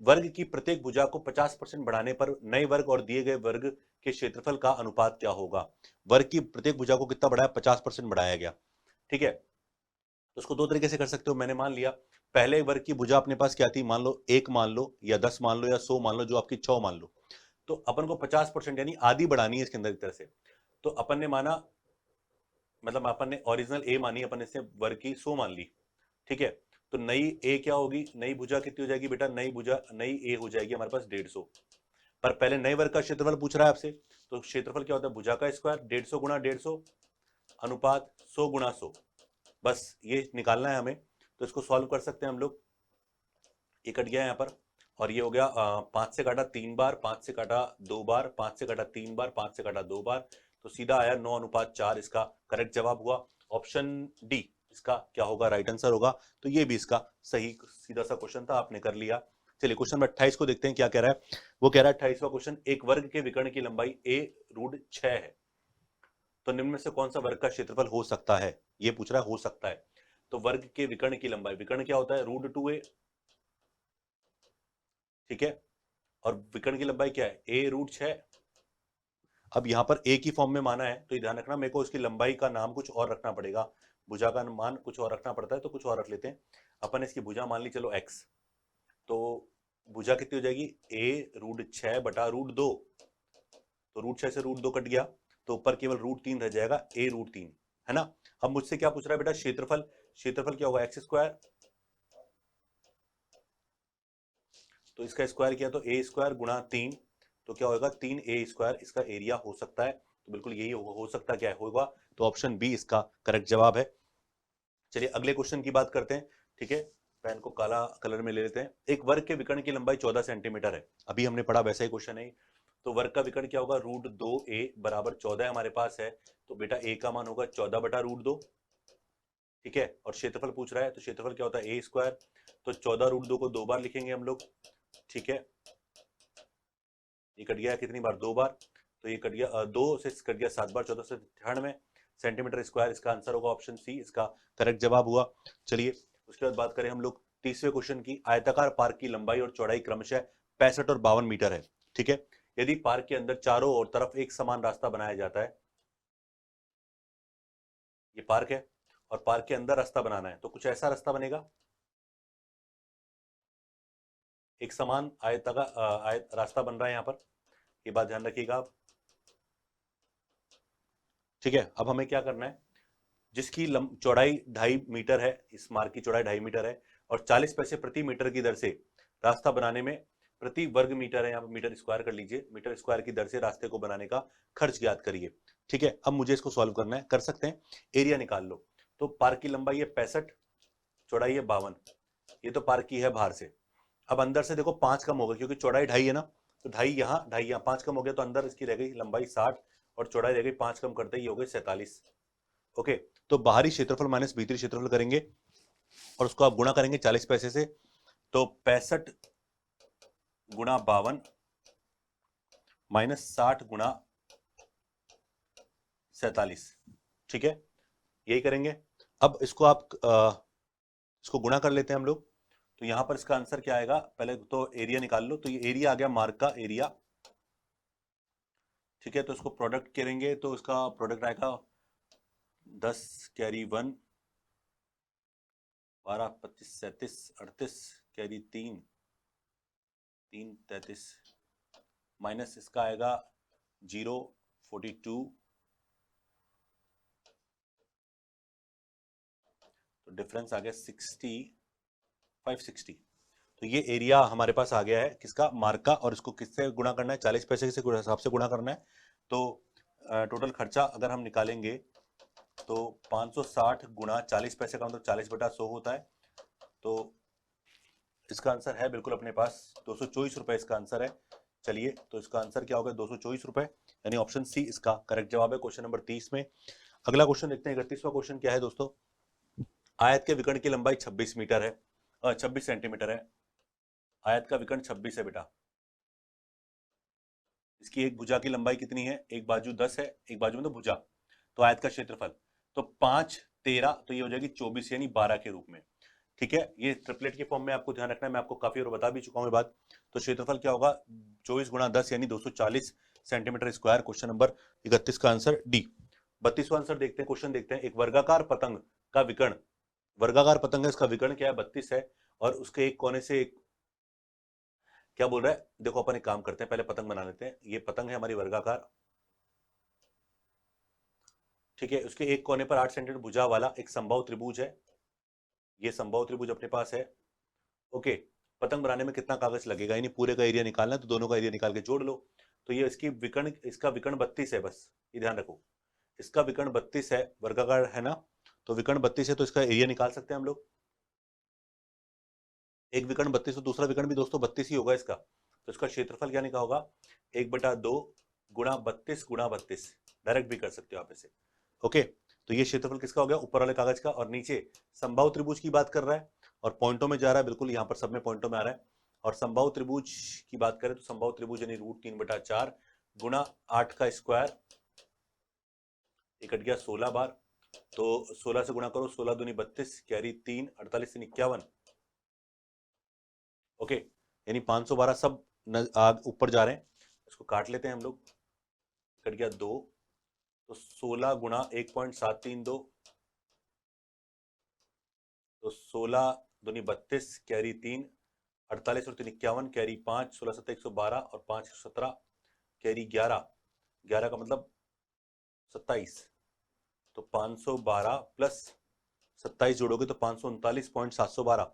वर्ग की प्रत्येक भुजा को 50% बढ़ाने पर नए वर्ग और दिए गए वर्ग के क्षेत्रफल का अनुपात क्या होगा। वर्ग की प्रत्येक भुजा को कितना बढ़ाया, 50% बढ़ाया गया। ठीक है, तो उसको दो तरीके से कर सकते हो। मैंने मान लिया पहले वर्ग की भुजा अपने पास क्या थी, मान लो 1 मान लो, या 10 मान लो, या 100 मान लो, जो आपकी 6 मान लो। तो अपन को 50% यानी आधी बढ़ानी है इसके अंदर एक तरह से। तो अपन ने माना, मतलब अपन ने ओरिजिनल ए मानी, अपन इससे वर्ग की 100 मान ली। ठीक है, तो नई ए क्या होगी, नई भुजा कितनी हो जाएगी बेटा, नई भुजा, नई ए हो जाएगी हमारे पास 150। पर पहले नए वर्ग का क्षेत्रफल पूछ रहा है आपसे, तो क्षेत्रफल क्या होता है, भुजा का स्क्वायर 150 गुणा 150 अनुपात 100 गुणा 100। बस ये निकालना है हमें। तो इसको सॉल्व कर सकते हैं हम लोग। ये कट गया यहाँ पर, और ये हो गया 5 से काटा 3 बार, 5 से काटा 2 बार, 5 से काटा 3 बार, 5 से काटा 2 बार, तो सीधा आया 9:4 इसका करेक्ट जवाब हुआ। ऑप्शन डी इसका क्या होगा, राइट आंसर होगा। तो ये भी इसका सही सीधा सा क्वेश्चन था, आपने कर लिया। चलिए, क्वेश्चन नंबर 28 को देखते हैं क्या कह रहा है। वो कह रहा है 28वां क्वेश्चन, एक वर्ग के विकर्ण की लंबाई a√6 है, तो निम्न में से कौन सा वर्ग का क्षेत्रफल हो सकता है, ये पूछ रहा है, हो सकता है। तो वर्ग के विकर्ण की लंबाई, विकर्ण क्या होता है, √2a, ठीक है, और विकर्ण की लंबाई क्या है, a√6। अब यहाँ पर a की फॉर्म में माना है, तो ये ध्यान रखना, मेरे को इसकी लंबाई का नाम कुछ और रखना पड़ेगा, भुजा का मान कुछ और रखना पड़ता है, तो कुछ और रख लेते हैं अपन। इसकी भुजा मान ली चलो x, तो भुजा कितनी हो जाएगी, a√6 बटा √2, तो √6 से √2 कट गया, तो ऊपर केवल √3 रह जाएगा, a√3, है ना। अब मुझसे क्या पूछ रहा है बेटा, क्षेत्रफल, क्षेत्रफल क्या होगा, x², तो इसका स्क्वायर किया तो a² गुणा 3, तो क्या होगा 3a², इसका एरिया हो सकता है, तो बिल्कुल यही हो सकता क्या है होगा, तो ऑप्शन बी इसका करेक्ट जवाब है। चलिए अगले क्वेश्चन की बात करते हैं, ठीक है, पेन को काला कलर में ले लेते हैं। एक वर्ग के विकर्ण की लंबाई 14 सेंटीमीटर है, अभी हमने पढ़ा वैसा ही क्वेश्चन है, तो वर्ग का विकर्ण क्या होगा, √2a बराबर 14 हमारे पास है, तो बेटा a का मान होगा 14 बटा √2, ठीक है, और क्षेत्रफल पूछ रहा है, तो क्षेत्रफल क्या होता है, a², तो 14 √2 को 2 बार लिखेंगे हम लोग, ठीक है, ये कट गया कितनी बार, 2 बार, तो ये कट गया 2 से कट गया 7 बार, 14 से 98 सेंटीमीटर स्क्वायर, इसका आंसर होगा ऑप्शन सी, इसका करेक्ट जवाब हुआ। चलिए उसके बाद बात करें हम लोग तीसरे क्वेश्चन की। आयताकार पार्क की लंबाई और चौड़ाई क्रमशः 65 और 52 मीटर है, ठीक है। यदि पार्क के अंदर चारों ओर तरफ एक समान रास्ता बनाया जाता है, ये पार्क है और पार्क के अंदर रास्ता बनाना है, तो कुछ ऐसा रास्ता बनेगा, एक समान आयत रास्ता बन रहा है यहाँ पर, ये बात ध्यान रखिएगा आप, ठीक है। अब हमें क्या करना है, जिसकी चौड़ाई 2.5 मीटर है, इस मार्ग की चौड़ाई 2.5 मीटर है और 40 पैसे प्रति मीटर की दर से रास्ता बनाने में, प्रति वर्ग मीटर है, यहाँ पर मीटर स्क्वायर कर लीजिए, मीटर स्क्वायर की दर से रास्ते को बनाने का खर्च ज्ञात करिए, ठीक है। अब मुझे इसको सॉल्व करना है, कर सकते हैं, एरिया निकाल लो। तो पार्क की लंबाई है 65, चौड़ाई है 52, ये तो पार्क की है बाहर से। अब अंदर से देखो 5 कम होगा, क्योंकि चौड़ाई 2.5 है ना, तो 2.5 यहाँ 2.5 यहाँ, 5 कम हो गया, तो अंदर इसकी रह गई लंबाई 60 और चौड़ाई रह गई 5 कम करते ही हो गई 47। ओके, तो बाहरी क्षेत्रफल माइनस भीतरी क्षेत्रफल करेंगे और उसको आप गुणा करेंगे 40 पैसे से, तो 65 गुणा 52 माइनस 60 गुणा 47, ठीक है, यही करेंगे। अब इसको आप इसको गुणा कर लेते हैं हम लोग, तो यहां पर इसका आंसर क्या आएगा, पहले तो एरिया निकाल लो, तो ये एरिया आ गया मार्ग का एरिया, ठीक है, तो इसको प्रोडक्ट करेंगे तो इसका प्रोडक्ट आएगा 10 कैरी 1, 12 25 37 38 कैरी 3 3 33 माइनस इसका आएगा 0 42, तो डिफरेंस आ गया 60 560। तो ये एरिया हमारे पास आ गया है किसका, मार्क का, और इसको किससे गुणा करना है, 40 पैसे के हिसाब से गुणा करना है। तो टोटल खर्चा अगर हम निकालेंगे तो 560 गुणा 40 पैसे का मतलब 40 बटा 100 होता है, तो इसका आंसर है बिल्कुल अपने पास 224 रुपए इसका आंसर है। चलिए तो इसका आंसर क्या होगा, 224 रुपए, यानी ऑप्शन सी इसका करेक्ट जवाब है क्वेश्चन नंबर 30 में। अगला क्वेश्चन देखते हैं, 31वां क्वेश्चन क्या है दोस्तों, आयत के विकर्ण की लंबाई 26 मीटर है, 26 सेंटीमीटर है, आयत का विकर्ण 26 है बेटा, इसकी एक भुजा की लंबाई कितनी है, एक बाजू 10 है, एक बाजू मतलब भुजा, तो आयत का क्षेत्रफल तो 5 13, तो ये हो जाएगी 24 यानी 12 के रूप में, ठीक है। ये ट्रिपलेट के फॉर्म में आपको ध्यान रखना है, मैं आपको काफी और बता भी चुका हूं ये बात। तो क्षेत्रफल क्या होगा, 24 गुणा 10 यानी 240 सेंटीमीटर स्क्वायर, क्वेश्चन नंबर 31 का आंसर डी। 32वां आंसर देखते हैं, क्वेश्चन देखते हैं, एक वर्गाकार पतंग का विकर्ण, वर्गाकार पतंग है, इसका विकर्ण क्या है 32 है, और उसके एक कोने से एक, क्या बोल रहा है, देखो अपन एक काम करते हैं, पहले पतंग बना लेते हैं, ये पतंग है हमारी वर्गाकार, ठीक है, उसके एक कोने पर 8 सेंटीमीटर भुजा वाला एक समबाहु त्रिभुज है, ये समबाहु त्रिभुज अपने पास है। ओके, पतंग बनाने में कितना कागज लगेगा, यानी पूरे का एरिया निकालना है, तो दोनों का एरिया निकाल के जोड़ लो, तो ये इसकी विकर्ण, इसका विकर्ण 32 है, बस ये ध्यान रखो, इसका विकर्ण 32 है, वर्गाकार है ना, तो विकर्ण 32 है, तो इसका एरिया निकाल सकते हैं हम लोग, एक विकर्ण 32 तो दूसरा विकर्ण भी दोस्तों 32 ही होगा इसका, तो इसका क्षेत्रफल क्या निकला होगा, 1/2 गुणा 32 गुणा 32, डायरेक्ट भी कर सकते हो आप इसे। ओके, तो ये क्षेत्रफल किसका हो गया, ऊपर वाले कागज का, और नीचे समबाहु त्रिभुज की बात कर रहा है और पॉइंटों में जा रहा है, बिल्कुल यहाँ पर सब में पॉइंटों में आ रहा है, और समबाहु त्रिभुज की बात करें तो समबाहु त्रिभुज यानी √3/4 गुणा 8 का स्क्वायर ये कट गया 16 बार, तो 16 से गुणा करो, 16 दूनी 32, कैरी 3, 48 तीन 51। ओके, यानी 512 सब आग ऊपर जा रहे हैं। इसको काट लेते हैं हम लोग, कट गया 2, तो 16 गुणा 1.732, तो 16 दूनी 32, कैरी 3, 48 और 3 51, कैरी 5, 16 7 112 और 5 17, कैरी 11, 11 का मतलब 27, तो 512 प्लस 27 जोड़ोगे तो 539.712,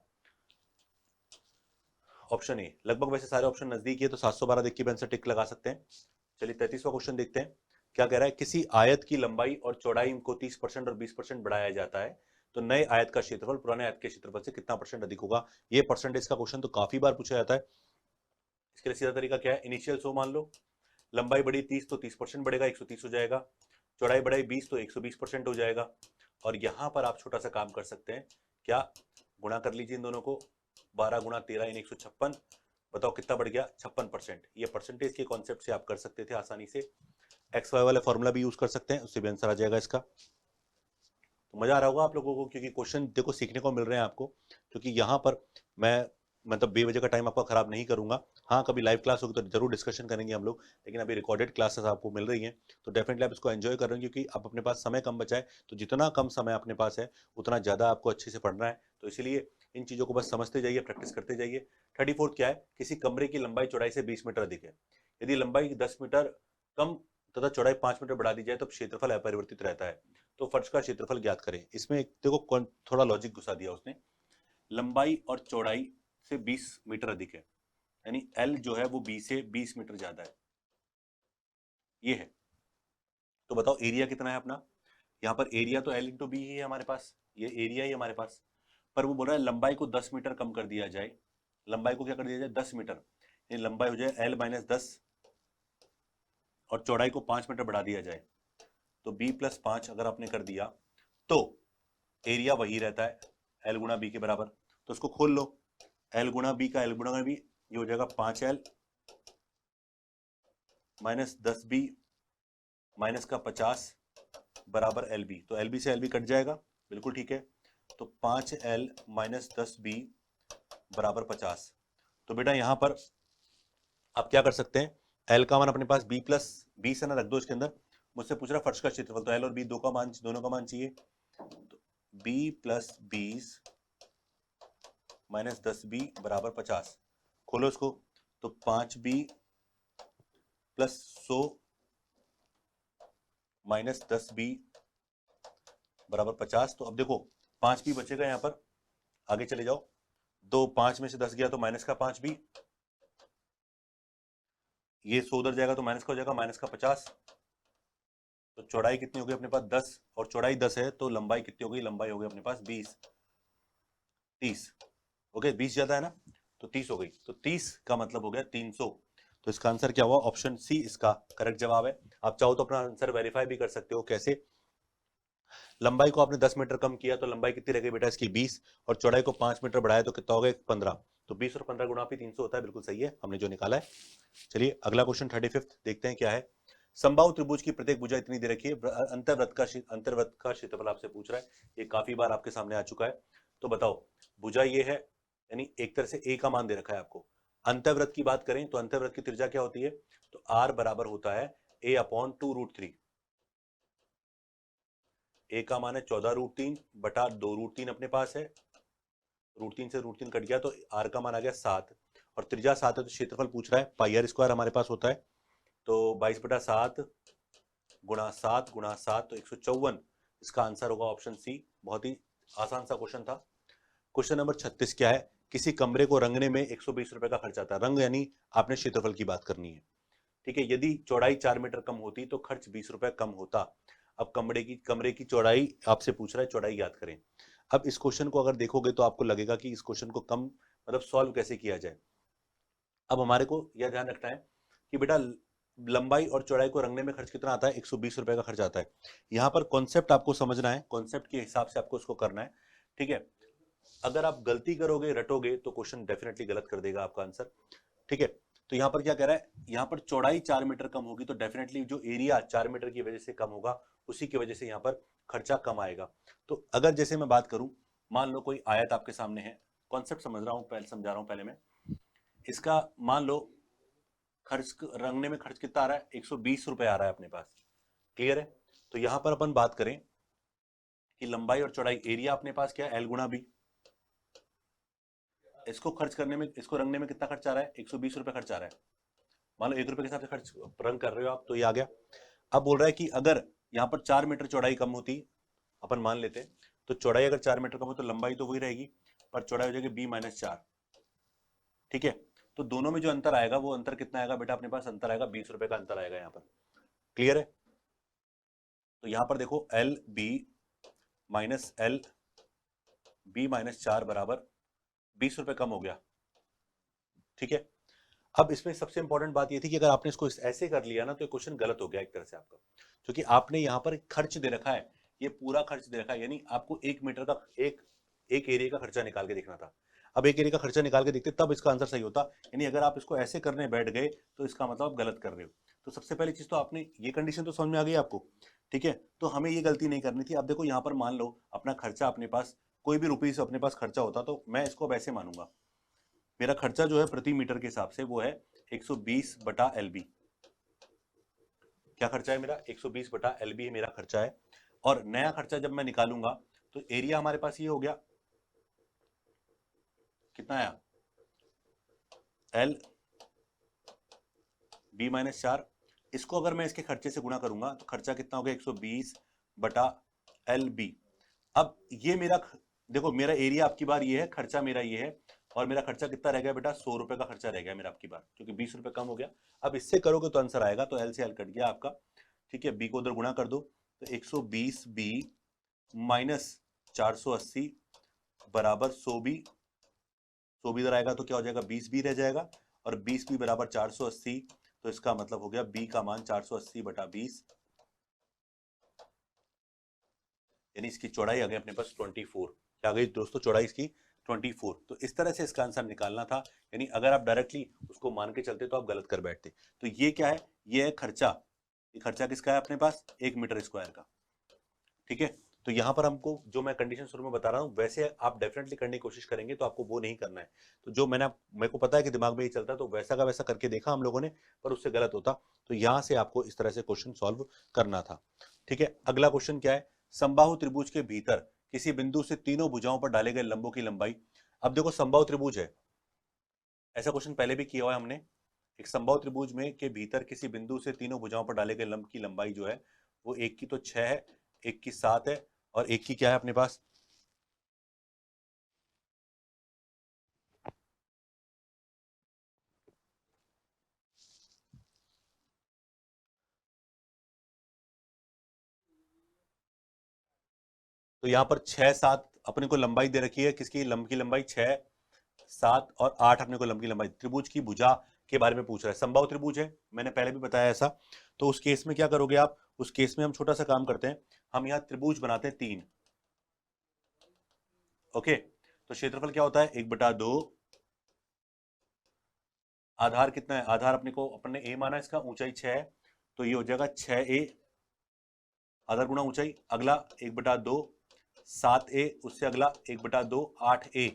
ऑप्शन ए। लगभग वैसे सारे ऑप्शन नजदीक है, तो 712 देख के भी आंसर टिक लगा सकते हैं। चलिए 33वां क्वेश्चन देखते हैं क्या कह रहा है। किसी आयत की लंबाई और चौड़ाई को 30% और 20% बढ़ाया जाता है, तो नए आयत का क्षेत्रफल पुराने आयत के क्षेत्रफल से कितना परसेंट अधिक होगा। ये परसेंटेज का क्वेश्चन तो काफी बार पूछा जाता है। इसके लिए सीधा तरीका क्या है, इनिशियल 100 मान लो, लंबाई बढ़ी 30 तो 30% बढ़ेगा, 130 हो जाएगा। चौड़ाई बढ़ाई 20 तो 120% हो जाएगा। और यहां पर आप छोटा सा काम कर सकते हैं, क्या, गुणा कर लीजिए इन दोनों को, 12 गुणा 13 यानी 156। बताओ कितना बढ़ गया, 56%। ये परसेंटेज के कॉन्सेप्ट से आप कर सकते थे आसानी से। एक्स वाई वाले फॉर्मूला भी यूज कर सकते हैं, उससे भी आंसर आ जाएगा इसका। तो मजा आ रहा होगा आप लोगों को, क्योंकि क्वेश्चन देखो सीखने को मिल रहे हैं आपको। क्योंकि यहाँ पर मैं मतलब बेवजह का टाइम आपका खराब नहीं करूंगा। हाँ, कभी लाइव क्लास होगी तो जरूर डिस्कशन करेंगे हम लोग, लेकिन अभी रिकॉर्डेड क्लासेस आपको मिल रही हैं, तो डेफिनेटली आप इसको एंजॉय कर रहे हैं, क्योंकि आप अपने पास समय कम बचा है। तो जितना कम समय अपने पास है उतना ज़्यादा आपको अच्छे से पढ़ना है। तो इसीलिए इन चीज़ों को बस समझते जाइए, प्रैक्टिस करते जाइए। 34 क्या है, किसी कमरे की लंबाई चौड़ाई से 20 मीटर अधिक है। यदि लंबाई 10 मीटर कम तथा चौड़ाई 5 मीटर बढ़ा दी जाए तो क्षेत्रफल अपरिवर्तित रहता है। तो फर्श का क्षेत्रफल ज्ञात करें। इसमें देखो थोड़ा लॉजिक घुसा दिया उसने। लंबाई और चौड़ाई से 20 मीटर अधिक है, यानी एल जो है वो बी से 20 मीटर ज्यादा है, ये है। तो बताओ एरिया कितना है अपना। यहाँ पर एरिया तो एल इंटू बी ही है हमारे पास, ये एरिया ही हमारे पास। पर वो बोल रहा है लंबाई को 10 मीटर कम कर दिया जाए। लंबाई को क्या कर दिया जाए, 10 मीटर, यानी लंबाई हो जाए एल माइनस 10 और चौड़ाई को 5 मीटर बढ़ा दिया जाए। तो बी प्लस 5 अगर आपने कर दिया तो एरिया वही रहता है, एल गुणा बी के बराबर। तो उसको खोल लो, एल गुणा बी का एल गुणा बी, ये हो जाएगा 5L माइनस 10B माइनस का 50 बराबर LB। तो LB से LB कट जाएगा, बिल्कुल ठीक है। तो 5L माइनस 10B बराबर 50। तो बेटा यहां पर आप क्या कर सकते हैं, L का मान अपने पास B प्लस 20 है ना, रख दो इसके अंदर। मुझसे पूछ रहा फर्श का क्षेत्रफल, तो L और B दो का मान, दोनों का मान चाहिए। तो B प्लस 20 माइनस 10B बराबर 50। खोलो इसको, तो 5B प्लस 100 माइनस 10B बराबर 50। तो अब देखो 5B बचेगा यहाँ पर, आगे चले जाओ। दो 5 में से 10 गया तो माइनस का 5B, ये 100 उधर जाएगा तो माइनस का हो जाएगा, माइनस का 50। तो चौड़ाई कितनी होगी अपने पास 10, और चौड़ाई 10 है तो लंबाई कितनी होगी, लंबाई होगी अपने पास 20, 30। ओके, 20 ज्यादा है ना, तो 30 हो गई। तो 30 का मतलब हो गया 300। तो इसका आंसर क्या हुआ, ऑप्शन सी इसका करेक्ट जवाब है। आप चाहो तो अपना आंसर वेरीफाई भी कर सकते हो। कैसे, लंबाई को आपने 10 मीटर कम किया तो लंबाई कितनी रह गई बेटा इसकी 20, और चौड़ाई को 5 मीटर बढ़ाया तो कितना हो गया 15। तो 20 और 15 गुणा 300 होता है, बिल्कुल सही है हमने जो निकाला है। चलिए अगला क्वेश्चन 35 देखते हैं क्या है। समबाहु त्रिभुज की प्रत्येक भुजा इतनी दे रखी है, अंतर्वृत्त का क्षेत्रफल आपसे पूछ रहा है। ये काफी बार आपके सामने आ चुका है। तो बताओ, भुजा ये है, यानी एक तरह से ए का मान दे रखा है आपको। अंतर्वृत्त की बात करें तो अंतर्वृत्त की त्रिज्या क्या होती है, तो आर बराबर होता है a/2√3। ए का मान है 14√3 बटा 2√3 अपने पास है। √3 से √3 कट गया तो आर का मान आ गया 7, और त्रिज्या 7 है तो क्षेत्रफल पूछ रहा है, पाई आर स्क्वायर हमारे पास होता है। तो 22/7 गुणा 7 गुणा 7 तो 154। इसका आंसर होगा ऑप्शन सी। बहुत ही आसान सा क्वेश्चन था। क्वेश्चन नंबर 36 क्या है, किसी कमरे को रंगने में 120 रुपए का खर्च आता है। रंग यानी आपने क्षेत्रफल की बात करनी है, ठीक है। यदि चौड़ाई 4 मीटर कम होती तो खर्च 20 रुपए कम होता। अब कमरे की चौड़ाई आपसे पूछ रहा है, चौड़ाई याद करें। अब इस क्वेश्चन को अगर देखोगे तो आपको लगेगा कि इस क्वेश्चन को कम मतलब सॉल्व कैसे किया जाए। अब हमारे को यह ध्यान रखना है कि बेटा लंबाई और चौड़ाई को रंगने में खर्च कितना आता है, 120 रुपए का खर्च आता है। यहाँ पर कॉन्सेप्ट आपको समझना है, कॉन्सेप्ट के हिसाब से आपको इसको करना है, ठीक है। अगर आप गलती करोगे, रटोगे, तो क्वेश्चन डेफिनेटली गलत कर देगा आपका आंसर, ठीक है। तो यहाँ पर क्या कह रहा है, यहाँ पर चौड़ाई 4 मीटर कम होगी तो डेफिनेटली जो एरिया 4 मीटर की वजह से कम होगा उसी की वजह से यहाँ पर खर्चा कम आएगा। तो अगर जैसे मैं बात करूं, मान लो कोई आयत आपके सामने है, कॉन्सेप्ट समझ रहा हूं, पहले समझा रहा हूं पहले मैं इसका। मान लो खर्च रंगने में खर्च कितना आ रहा है, 120 रुपए आ रहा है अपने पास। क्लियर है? तो यहां पर अपन बात करें कि लंबाई और चौड़ाई, एरिया अपने पास क्या है, एल गुणा बी। इसको खर्च करने में, इसको रंगने में कितना खर्च आ रहा है, 120 रुपए खर्च आ रहा है। मान लो 1 रुपए के हिसाब से खर्च रंग कर रहे हो आप, तो ये आ गया। अब बोल रहा है कि अगर यहाँ पर 4 मीटर चौड़ाई कम होती, अपन मान लेते हैं, तो चौड़ाई अगर 4 मीटर कम हो तो लंबाई तो वही रहेगी, पर चौड़ाई हो जाएगी b-4। ठीक है? तो दोनों में जो अंतर आएगा वो अंतर कितना आएगा बेटा, अपने पास अंतर आएगा 20 रुपए का अंतर आएगा यहाँ पर। क्लियर है? तो यहाँ पर देखो L B minus L b-4 बराबर 20 रुपए कम हो गया। ठीक है? अब इसमें सबसे इंपॉर्टेंट बात ये थी कि अगर आपने इसको ऐसे कर लिया ना तो ये क्वेश्चन गलत हो गया एक तरह से आपका, क्योंकि आपने यहाँ पर खर्च दे रखा है, ये पूरा खर्च दे रखा है, यानी आपको 1 मीटर का एक एरिया का खर्चा निकाल के देखना था। अब एक एरिया का खर्चा निकाल के देखते तब इसका आंसर सही होता, यानी अगर आप इसको ऐसे करने बैठ गए तो इसका मतलब आप गलत कर रहे हो। तो सबसे पहली चीज तो आपने ये कंडीशन तो समझ में आ गई आपको। ठीक है? तो हमें ये गलती नहीं करनी थी। अब देखो यहाँ पर मान लो अपना खर्चा अपने पास कोई भी रुपीज अपने पास खर्चा होता तो मैं इसको अब ऐसे मानूंगा, मेरा खर्चा जो है प्रति मीटर के हिसाब से वो है 120 बटा LB। क्या खर्चा है मेरा, 120 बटा LB मेरा खर्चा है। और नया खर्चा जब मैं निकालूंगा तो एरिया हमारे पास ये हो गया, कितना आया, LB-4। इसको अगर मैं इसके खर्चे से गुणा करूंगा तो खर्चा कितना हो गया, 120 बटा LB। अब ये मेरा, देखो मेरा एरिया आपकी बार ये है, खर्चा मेरा ये है, और मेरा खर्चा कितना रह गया बेटा, 100 रुपए का खर्चा रह गया मेरा आपकी बार, क्योंकि 20 रुपए कम हो गया। अब इससे करोगे तो आंसर आएगा, तो एल से एल कट गया आपका। ठीक है? बी को उधर गुणा कर दो, तो 120 बी माइनस 480 बराबर 100 बी। 100 बी इधर आएगा तो क्या हो जाएगा, 20 बी रह जाएगा, और 20 बी बराबर 480, तो इसका मतलब हो गया बी का मान 480 बटा 20, यानी इसकी चौड़ाई आ गई अपने पास 24। क्या आ गई दोस्तों, चौड़ाई इसकी 24। तो इस तरह से इसका आंसर निकालना था, यानी अगर आप डायरेक्टली उसको मान के चलते तो आप गलत कर बैठते। तो ये क्या है, ये है खर्चा। ये खर्चा किसका है अपने पास, 1 मीटर स्क्वायर का। ठीक है? तो यहां पर हमको जो मैं कंडीशन शुरू में बता रहा हूं वैसे आप डेफिनेटली करने की कोशिश करेंगे तो आपको वो नहीं करना है। तो जो मेरे को पता है कि दिमाग में ये चलता है तो वैसा का वैसा करके देखा हम लोगों ने, पर उससे गलत होता। तो यहां से आपको इस तरह से क्वेश्चन सॉल्व करना था। ठीक है? अगला क्वेश्चन क्या है, समबाहु त्रिभुज के भीतर किसी बिंदु से तीनों भुजाओं पर डाले गए लंबों की लंबाई। अब देखो समबाहु त्रिभुज है, ऐसा क्वेश्चन पहले भी किया हुआ है हमने। एक समबाहु त्रिभुज में के भीतर किसी बिंदु से तीनों भुजाओं पर डाले गए लंब की लंबाई जो है वो एक की तो 6 है, एक की 7 है, और एक की क्या है अपने पास, तो यहां पर 6 7 अपने को लंबाई दे रखी है, किसकी लंब की लंबाई 6 7 और 8 अपने को लंब की लंबाई। त्रिभुज की भुजा के बारे में पूछ रहा है, समबाहु त्रिभुज है, मैंने पहले भी बताया ऐसा। तो उस केस में क्या करोगे आप, उस केस में हम छोटा सा काम करते हैं, हम यहाँ त्रिभुज बनाते हैं 3। ओके? तो क्षेत्रफल क्या होता है, 1/2, आधार कितना है, आधार अपने को अपने ए माना है, इसका ऊंचाई 6 है, तो ये हो जाएगा 6a आधार गुणा ऊंचाई। अगला 1/2 7a, उससे अगला 1/2 8a,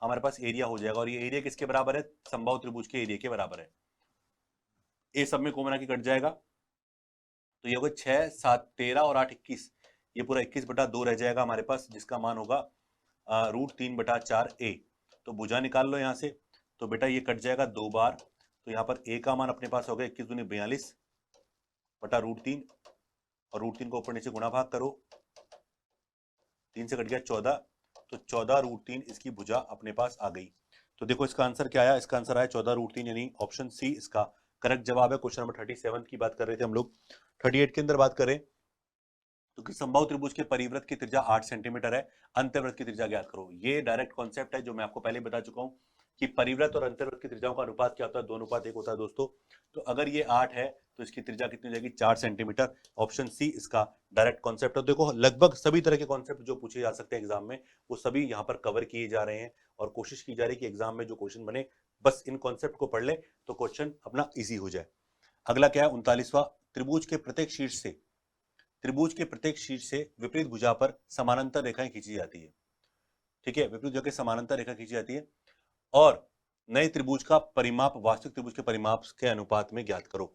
हमारे पास एरिया हो जाएगा। और ये एरिया किसके बराबर है, समबाहु त्रिभुज के एरिया के बराबर है। ए सब में कॉमन आके कट जाएगा, तो ये होगा 6 7 13 और 8 21, ये पूरा 21/2 रह जाएगा हमारे पास, जिसका मान होगा √3/4a। तो भुजा निकाल लो यहाँ से, तो बेटा ये कट जाएगा 2 बार, तो यहाँ पर a का मान अपने पास हो गया 21 दूनी 42 बटा √3, और √3 को ऊपर नीचे गुणा भाग करो, 3 से कट गया 14, तो 14√3 इसकी भुजा अपने पास आ गई। तो देखो इसका आंसर क्या आया, इसका आंसर आया 14√3, यानी ऑप्शन सी इसका करेक्ट जवाब है। क्वेश्चन नंबर 37 की बात कर रहे थे हम लोग, 38 के अंदर बात करें तो कि समबाहु त्रिभुज के परिवृत्त की त्रिज्या 8 सेंटीमीटर है, अंतर्वृत्त की त्रिज्या ज्ञात करो। ये डायरेक्ट कॉन्सेप्ट है जो मैं आपको पहले बता चुका हूं कि परिवृत्त और अंतर्वृत्त की त्रिज्याओं का अनुपात क्या होता है, 2:1 होता है दोस्तों। तो अगर ये 8 है तो इसकी त्रिज्या कितनी हो जाएगी, 4 सेंटीमीटर। ऑप्शन सी इसका डायरेक्ट कॉन्सेप्ट है। देखो लगभग सभी तरह के कॉन्सेप्ट जो पूछे जा सकते हैं एग्जाम में वो सभी यहाँ पर कवर किए जा रहे हैं, और कोशिश की जा रही है कि एग्जाम में जो क्वेश्चन बने बस इन कॉन्सेप्ट को पढ़ ले तो क्वेश्चन अपना इजी हो जाए। अगला क्या है 39वां, त्रिभुज के प्रत्येक शीर्ष से विपरीत भुजा पर समानांतर रेखाएं खींची जाती है। ठीक है, विपरीत भुजा के समानांतर रेखा खींची जाती है और नए त्रिभुज का परिमाप वास्तविक त्रिभुज के परिमाप के अनुपात में ज्ञात करो।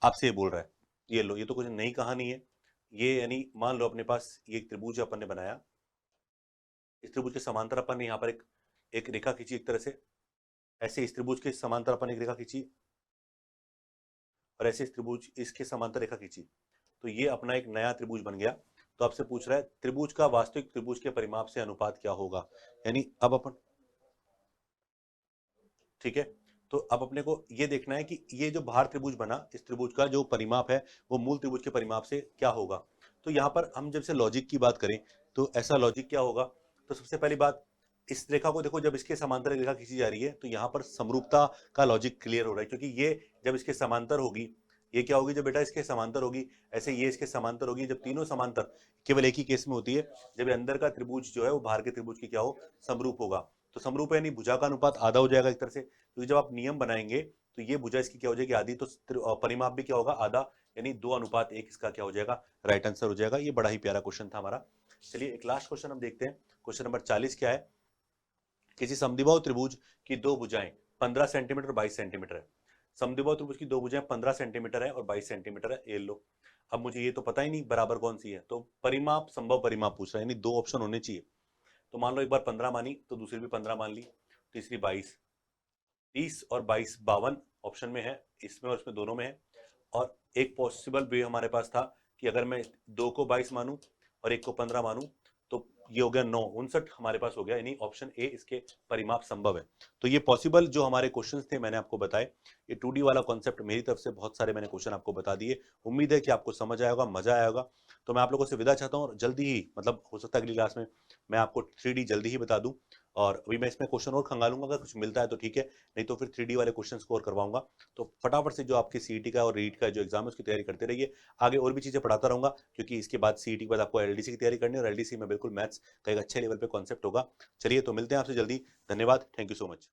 आपसे ये बोल रहा है, ये लो, ये तो कुछ नई कहानी है। ये यानी मान लो अपने पास ये एक त्रिभुज अपन ने बनाया, इस त्रिभुज के समांतर अपन ने यहाँ पर एक रेखा खींची एक तरह से, ऐसे इस त्रिभुज के समांतर अपन एक रेखा खींची और ऐसे इस त्रिभुज इसके समांतर रेखा खींची, तो ये अपना एक नया त्रिभुज बन गया। तो आपसे पूछ रहा है त्रिभुज का वास्तविक त्रिभुज के परिमाप से अनुपात क्या होगा। यानी अब अपन, ठीक है, तो अब अपने को ये देखना है कि ये जो बाहर त्रिभुज बना, इस त्रिभुज का जो परिमाप है वो मूल त्रिभुज के परिमाप से क्या होगा। तो यहाँ पर हम जब से लॉजिक की बात करें तो ऐसा लॉजिक क्या होगा, तो सबसे पहली बात इस रेखा को देखो, जब इसके समांतर एक रेखा खींची जा रही है तो यहाँ पर समरूपता का लॉजिक क्लियर हो रहा है, क्योंकि ये जब इसके समांतर होगी, ये क्या होगी, जब बेटा इसके समांतर होगी, ऐसे ये इसके समांतर होगी, जब तीनों समांतर केवल एक ही केस में होती है, जब अंदर का त्रिभुज जो है वो बाहर के त्रिभुज की क्या हो, समरूप होगा। तो समरूप यानी भुजा का अनुपात आधा हो जाएगा एक तरह से, क्योंकि जब आप नियम बनाएंगे तो ये भुजा इसकी क्या हो जाएगी, आधी, तो परिमाप भी क्या होगा, आधा, यानी 2:1 इसका क्या हो जाएगा, राइट आंसर हो जाएगा। ये बड़ा ही प्यारा क्वेश्चन था हमारा। चलिए एक लास्ट क्वेश्चन हम देखते हैं। क्वेश्चन नंबर 40 क्या है, किसी समद्विबाहु त्रिभुज की दो भुजाएं 15 सेंटीमीटर और 22 सेंटीमीटर है। समद्विबाहु त्रिभुज की दो भुजाएं 15 सेंटीमीटर है और 22 सेंटीमीटर है, ये लो। अब मुझे ये तो पता ही नहीं बराबर कौन सी है, तो परिमाप, संभव परिमाप पूछ रहा है, यानी दो ऑप्शन होने चाहिए। तो मान लो एक बार 15 मानी तो दूसरी भी 15 मान ली, तीसरी 22, 30 और 22 52 ऑप्शन में है, इसमें और इसमें दोनों में है। और एक पॉसिबल वे हमारे पास था कि अगर मैं 2 को 22 मानूं और 1 को 15 मानूं तो ये हो गया 9, 59 हमारे पास हो गया, यानी ऑप्शन ए इसके परिमाप संभव है। तो ये पॉसिबल जो हमारे क्वेश्चंस थे मैंने आपको बताए। ये 2D वाला कॉन्सेप्ट मेरी तरफ से बहुत सारे मैंने क्वेश्चन आपको बता दिए। उम्मीद है कि आपको समझ आया होगा, मजा आया होगा। तो मैं आप लोगों से विदा चाहता हूँ, और जल्दी ही, मतलब हो सकता है अगली क्लास में मैं आपको 3D जल्दी ही बता दूं। और अभी मैं इसमें क्वेश्चन और खंगालूंगा, अगर कुछ मिलता है तो ठीक है, नहीं तो फिर 3D वाले क्वेश्चन स्कोर करवाऊंगा। तो फटाफट से जो आपकी सीईटी का और रीट का जो एग्जाम है उसकी तैयारी करते रहिए। आगे और भी चीजें पढ़ाता रहूंगा, क्योंकि इसके बाद सीईटी के बाद आपको एलडीसी की तैयारी करनी है, और एलडीसी में बिल्कुल मैथ्स का एक अच्छे लेवल पे कॉन्सेप्ट होगा। चलिए तो मिलते हैं आपसे जल्दी। धन्यवाद, थैंक यू सो मच।